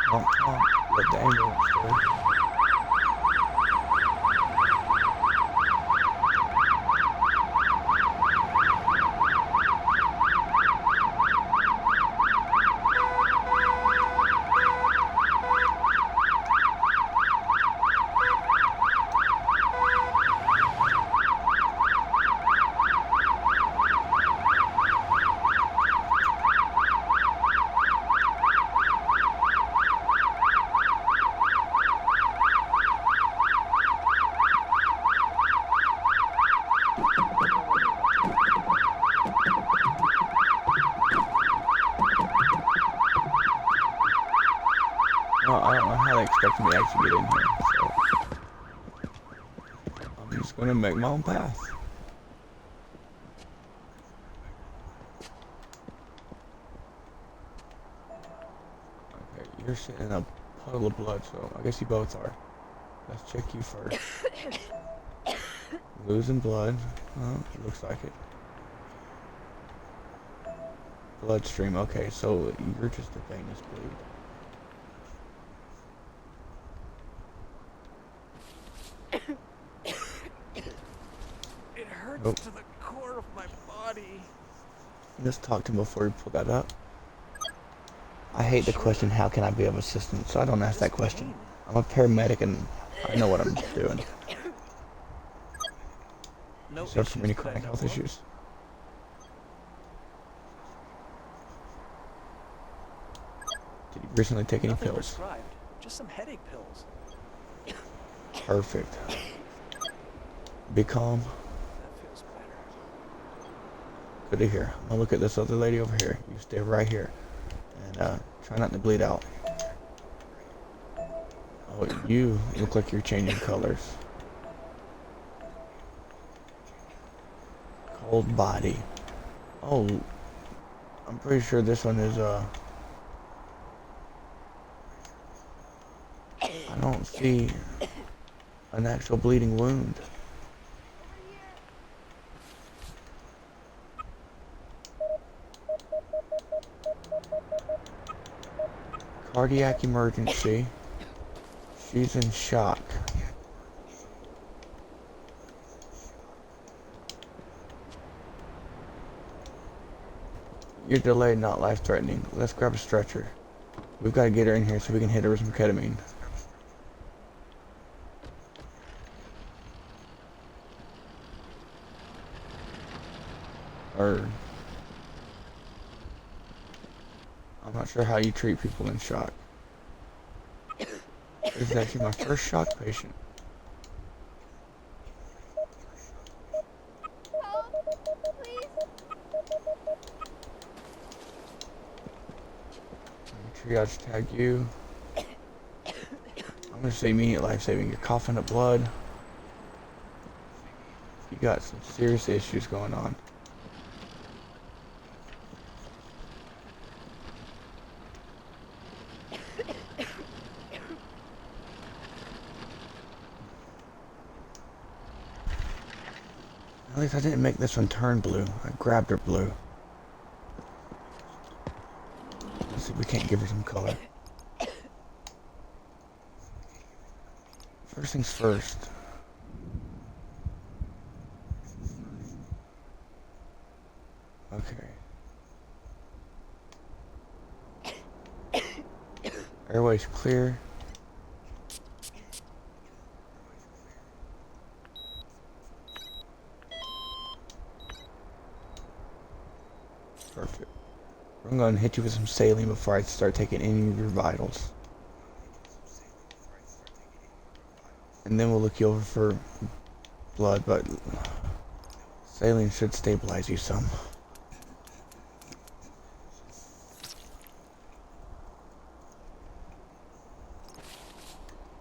Honk, honk. Let the ambulance go. Well, I don't know how they expect me to actually get in here, so I'm just gonna make my own path. Okay, you're sitting in a puddle of blood, so I guess you both are. Let's check you first. Losing blood. Looks like it. Bloodstream. Okay, so you're just a venous bleed. It hurts Oh. to the core of my body. Let's talk to him before we pull that up. I hate the question, how can I be of assistance? So I don't ask that question. I'm a paramedic and I know what I'm doing. No You suffer from any issues that I chronic know health of. issues? Did you recently take any Nothing pills? prescribed, just some headache pills. Perfect. Be calm. That feels better. Good to hear. I'm gonna look at this other lady over here. You stay right here. And try not to bleed out. Oh, you look like you're changing colors. Cold body. Oh, I'm pretty sure this one is I don't see an actual bleeding wound. Cardiac emergency. She's in shock. You're delayed, not life-threatening. Let's grab a stretcher. We've got to get her in here so we can hit her with some ketamine. Or I'm not sure how you treat people in shock. This is actually my first shock patient. Triage tag you. I'm gonna say immediate life-saving. You're coughing up blood. You got some serious issues going on. At least I didn't make this one turn blue. I grabbed her blue. Let's see if we can't give her some color. First things first. Okay. Airway's clear. Perfect. I'm going to hit you with some saline before I start taking any of your vitals. And then we'll look you over for blood, but saline should stabilize you some.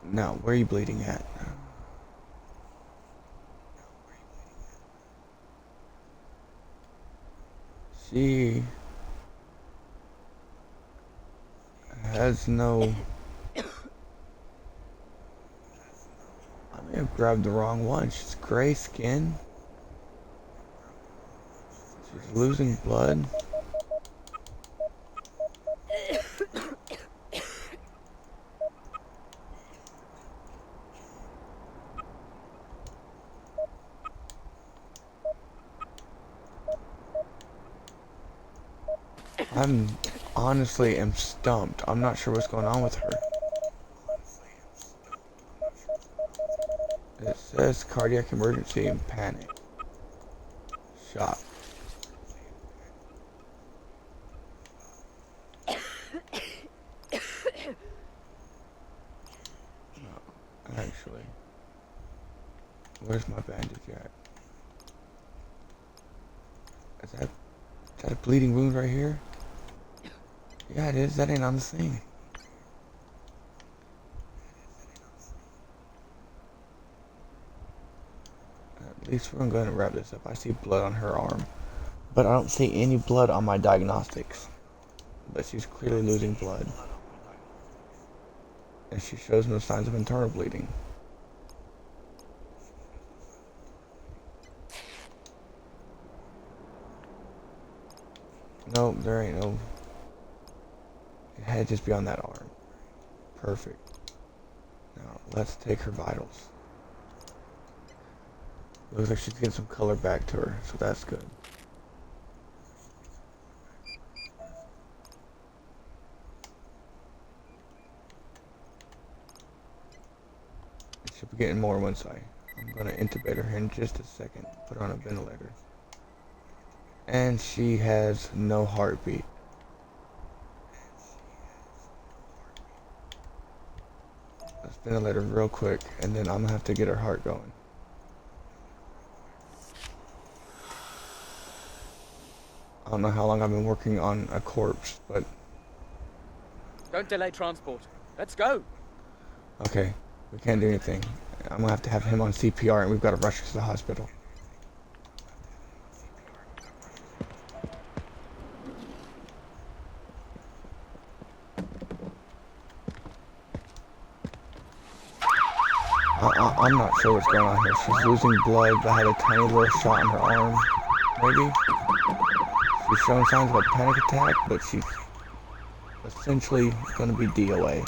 Now, where are you bleeding at? She has no... I may have grabbed the wrong one. She's gray skin. She's losing blood. I'm honestly am stumped. I'm not sure what's going on with her. It says cardiac emergency and panic. Shock. No, actually. Where's my bandage at? Is that a bleeding wound right here? Yeah, it is. That ain't on the thing. At least we're gonna go ahead and wrap this up. I see blood on her arm, but I don't see any blood on my diagnostics. But she's clearly losing blood, and she shows no signs of internal bleeding. Nope, there ain't no. It had to just be on that arm. Perfect. Now, let's take her vitals. Looks like she's getting some color back to her, so that's good. She'll be getting more once I'm gonna intubate her here in just a second. Put her on a ventilator. And she has no heartbeat. Let's ventilate her real quick, and then I'm gonna have to get her heart going. I don't know how long I've been working on a corpse, but Don't delay transport. Let's go. okay, we can't do anything. I'm gonna have to have him on CPR, and we've got to rush her to the hospital. I'm not sure what's going on here. She's losing blood. I had a tiny little shot in her arm, maybe. She's showing signs of a panic attack, but she's essentially going to be DOA.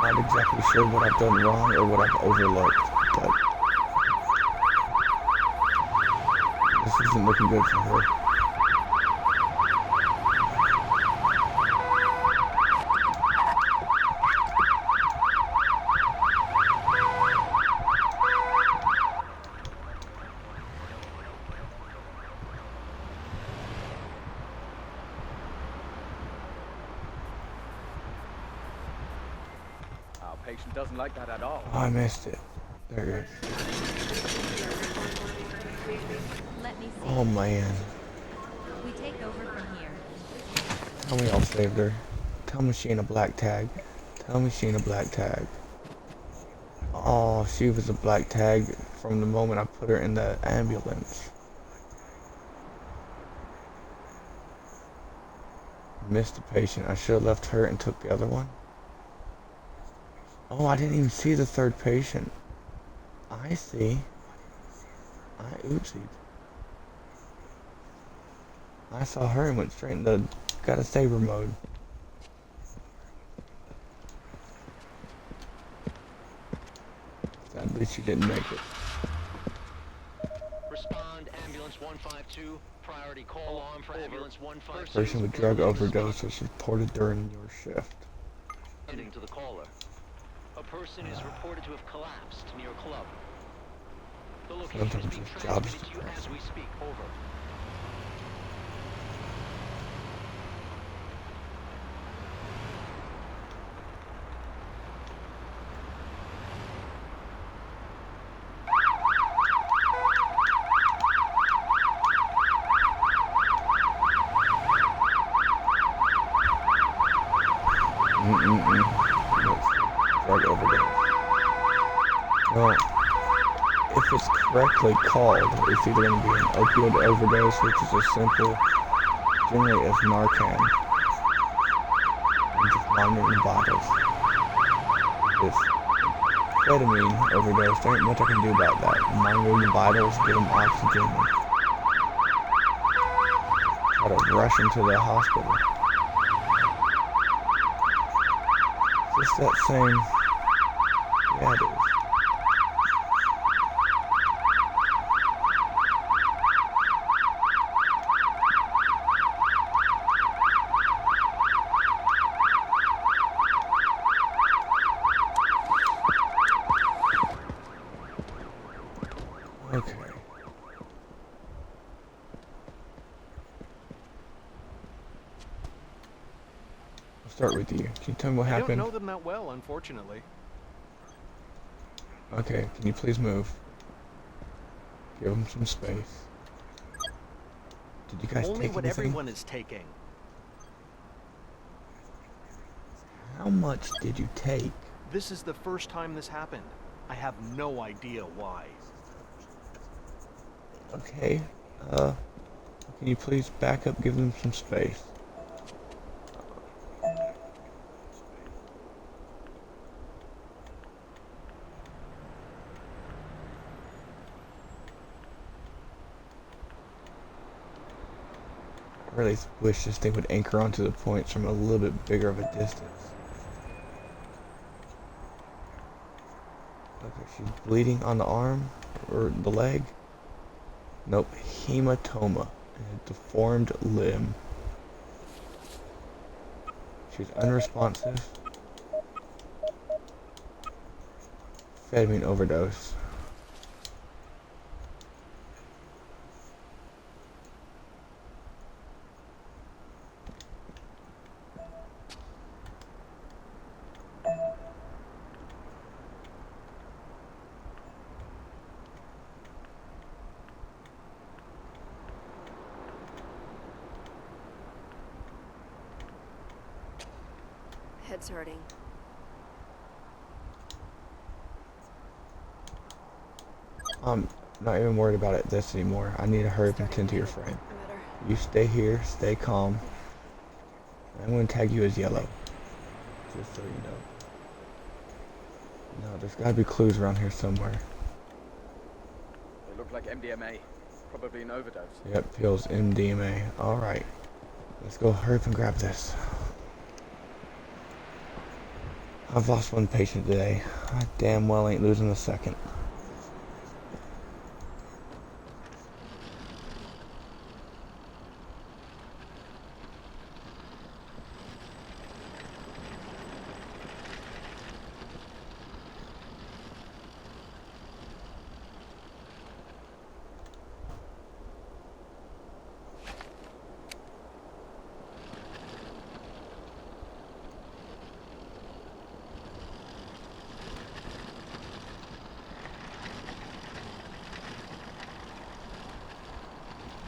I'm not exactly sure what I've done wrong or what I've overlooked, but this isn't looking good for her. Our patient doesn't like that at all. Oh, I missed it. There it is. Let me see. Oh man. We take over from here. Tell me y'all saved her. Tell me she ain't a black tag. Tell me she ain't a black tag. Oh, she was a black tag from the moment I put her in the ambulance. Missed the patient. I should have left her and took the other one. Oh, I didn't even see the third patient. I see. I oopsied. I saw her and went straight into gotta saber mode. Sadly, she didn't make it. Respond, ambulance 152. Priority call on for ambulance 152. Person with drug overdose was reported during your shift. Heading to the caller. A person is reported to have collapsed near a club. The location is Sometimes being it's job transmitted to you as suppressing. we speak. Over. Drug overdose. Well, if it's correctly called, it's either going to be an opioid overdose, which is as simple, generally, as Narcan, and just monitoring the vitals. If it's amphetamine overdose, there ain't much I can do about that. Monitoring the vitals, give them oxygen, and try to rush them to the hospital. Just that same. Yeah, it is. Okay. I'll start with you. Can you tell me what I don't happened? know them that well, unfortunately. Okay, can you please move? Give them some space. Did you guys Only take what anything? everyone is taking. How much did you take? This is the first time this happened. I have no idea why. Okay, can you please back up, give them some space? really wish this thing would anchor onto the points from a little bit bigger of a distance. Okay, she's bleeding on the arm or the leg. Nope, hematoma, a deformed limb. She's unresponsive. Amphetamine overdose. Head's hurting. I'm not even worried about this anymore. I need to hurry up and tend to your friend. You stay here, stay calm. I'm going to tag you as yellow, just so you know. No, there's got to be clues around here somewhere. They look like MDMA. Probably an overdose. Yep, pills, MDMA. Alright. Let's go hurry up and grab this. I've lost one patient today. I damn well ain't losing a second.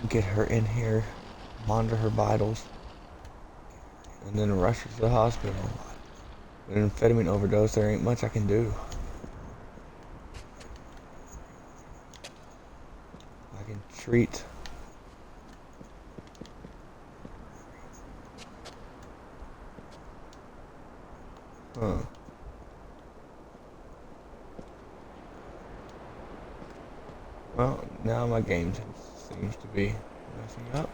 Get her in here, monitor her vitals, and then rush her to the hospital. With an amphetamine overdose, there ain't much I can do. I can treat. Huh. Well, now my game seems to be messing up.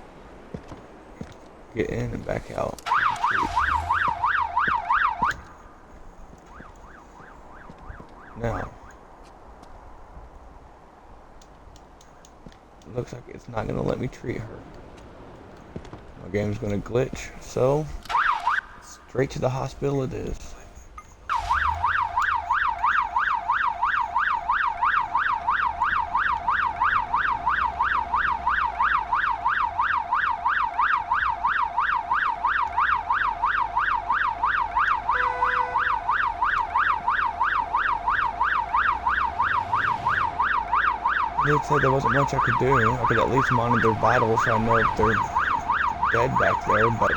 Get in and back out. Now, looks like it's not gonna let me treat her. My game's gonna glitch, so straight to the hospital it is. It said there wasn't much I could do. I could at least monitor their vitals so I know if they're dead back there, but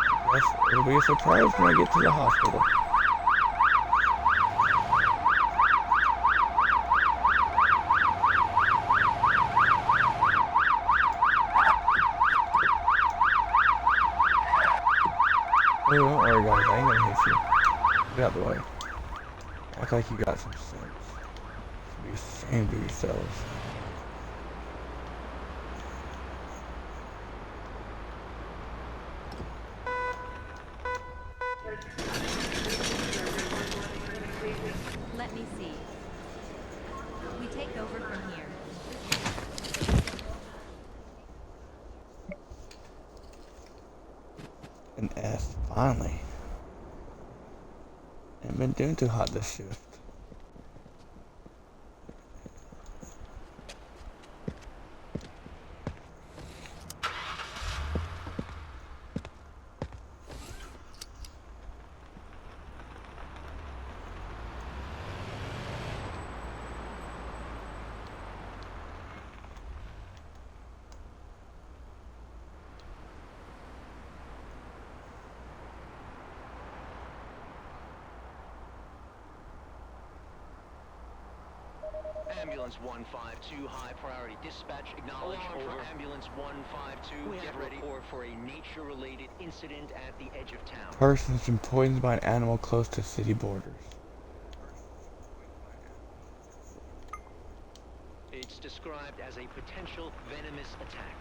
I guess it'll be a surprise when I get to the hospital. Oh, don't worry guys, I ain't gonna hit you. Get out the way. Act like you got some sense. Be ashamed of yourselves. Let me see. We take over from here. An S, finally. Ain't been doing too hot this shift. Ambulance 152, high priority dispatch, acknowledge. Over. Ambulance 152, get ready for a nature-related incident at the edge of town. Person's been poisoned by an animal close to city borders. It's described as a potential venomous attack.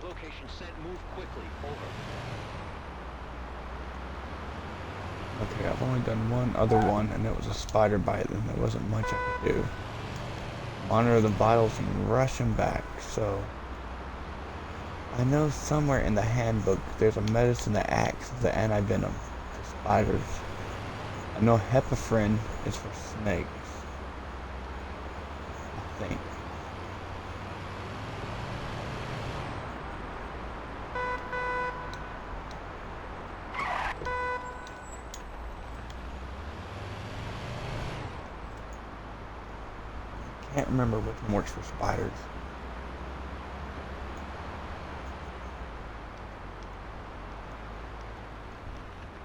Location sent. Move quickly. Over. Okay, I've only done one other one, and it was a spider bite, and there wasn't much I could do. Monitor the vitals and rush him back. So, I know somewhere in the handbook there's a medicine that acts as an anti-venom for spiders. I know Hepafrin is for snakes. I think. Can't remember which one works for spiders.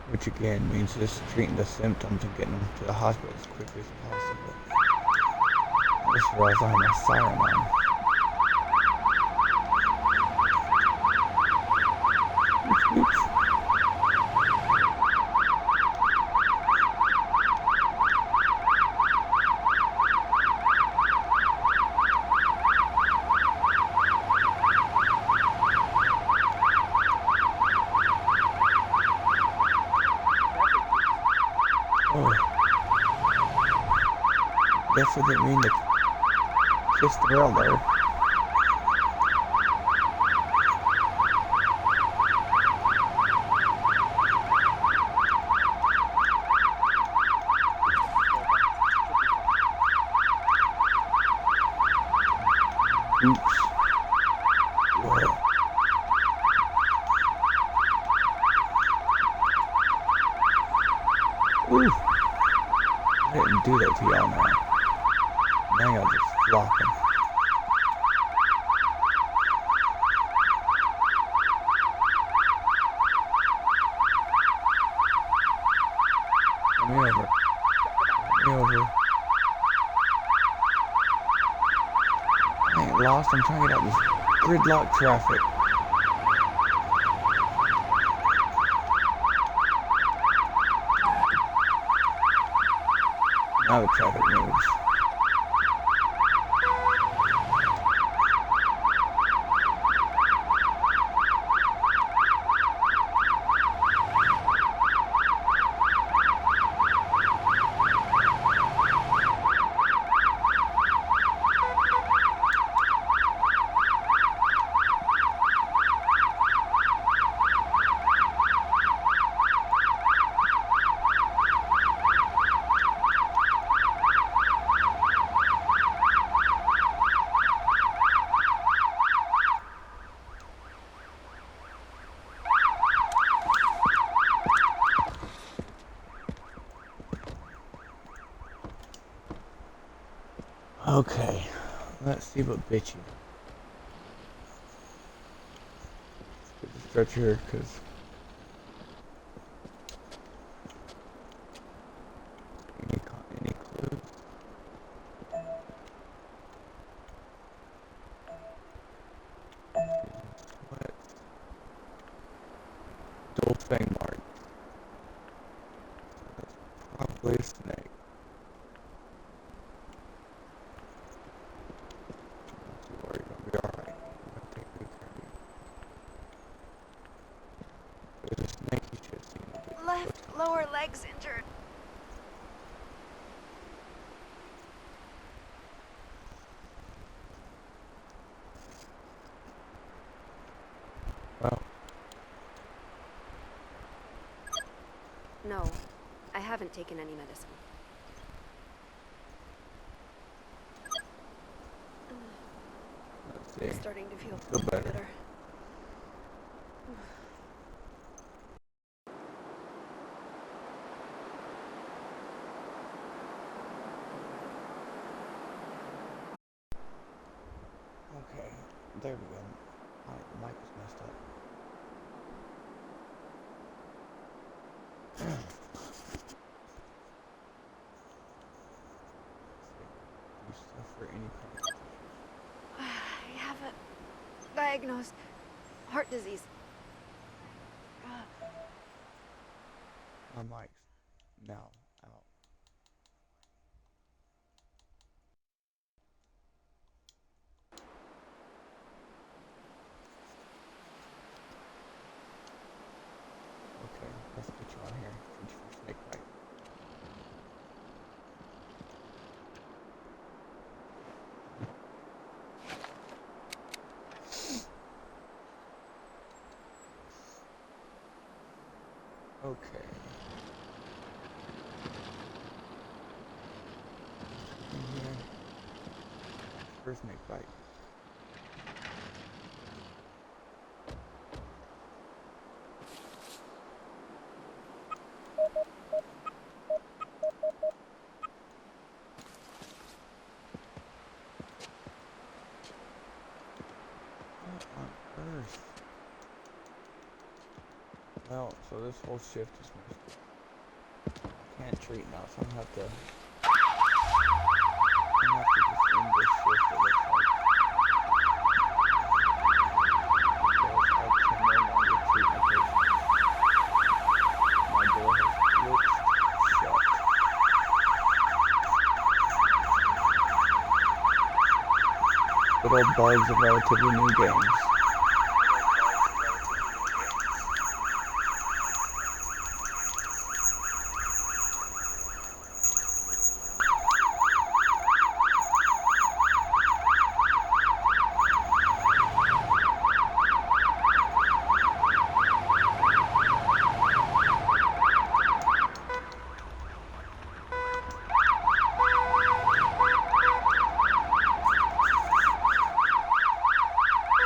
Which again means just treating the symptoms and getting them to the hospital as quickly as possible. I just realized I have my siren on. Oops. Oh. Definitely didn't mean to kiss the rail there. Oops. Whoa. Ooh. I didn't do that to y'all now. Now y'all just flopping. Come me over. Come me over. I ain't lost. I'm trying to get out of this gridlock traffic. Now the traffic moves. Okay, let's see what bitch you. Just start here, cause any clues? What? Dual fang mark. That's probably a snake. Don't worry, you're gonna be alright. I'm gonna take good care of you. There's a snake you should have seen a bit Left lower leg's injured. Well, No, I haven't taken any medicine. let's see. I'm starting to feel Feel better. Okay, there we go. Alright, the mic is messed up. You suffer any kind of I have a diagnosed heart disease. my mic's now out. Okay. In here. First snake bite. What on earth? Well, so this whole shift is missed. Can't treat now, so I'm gonna have to just end this shift, it looks like. Because I can no longer treat my patients. My door has glitched shut. Good old bugs of relatively new games.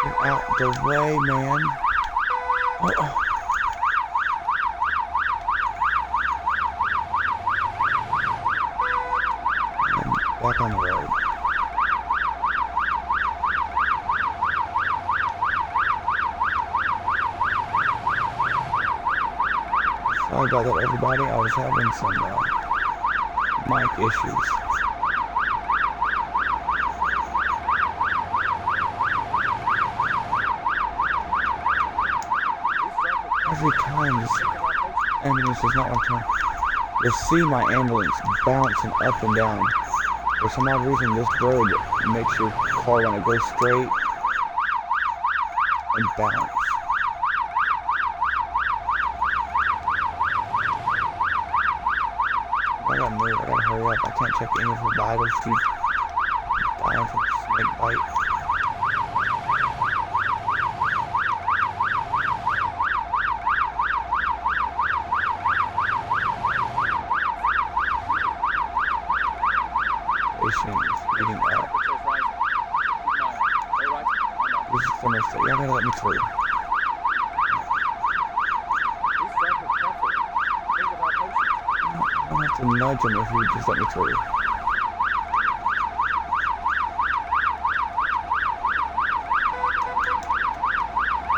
Get out the way, man. Oh. I'm back on the road. Sorry about that, everybody. I was having some mic issues. Every time this ambulance does not want to turn, you'll see my ambulance bouncing up and down. For some odd reason, this road makes your car want to go straight and bounce. I gotta move, I gotta hurry up. I can't check any of her vitals. She's dying from a snake bite. Patient is speeding up. This is gonna say, y'all gotta let me through. I don't have to nudge him if he would just let me through.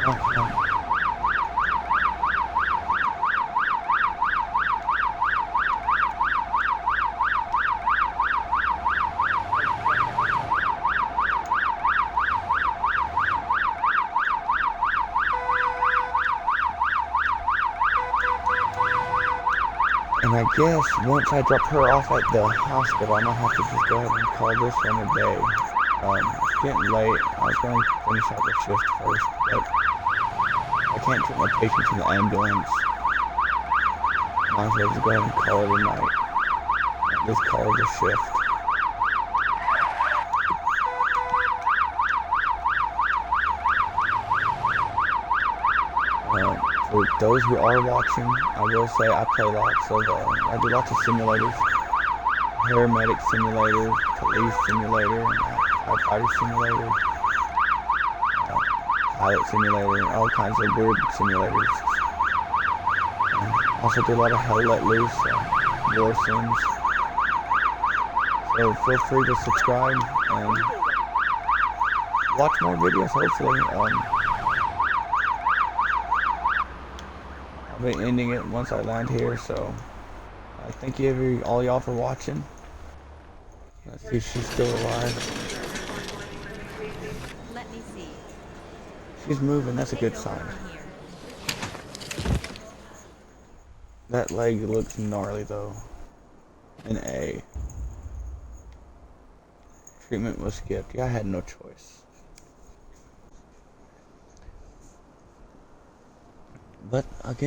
Oh. And I guess once I drop her off at the hospital, I might have to just go ahead and call this one a day. It's getting late. I was going to finish out the shift first, but I can't treat my patients in the ambulance. Might as well just go ahead and call it a night. Just call it a shift. For those who are watching, I will say I play lots of, I do lots of simulators. Paramedic simulator, police simulator, firefighter simulator, pilot simulator, all kinds of weird simulators. Also do a lot of Hell Let Loose, war sims. So feel free to subscribe and watch more videos, hopefully. I'll be ending it once I land here, so thank you all y'all for watching. Let's see if she's still alive. Let me see. She's moving, that's a good sign. That leg looks gnarly though. An A. Treatment was skipped. Yeah, I had no choice. But again,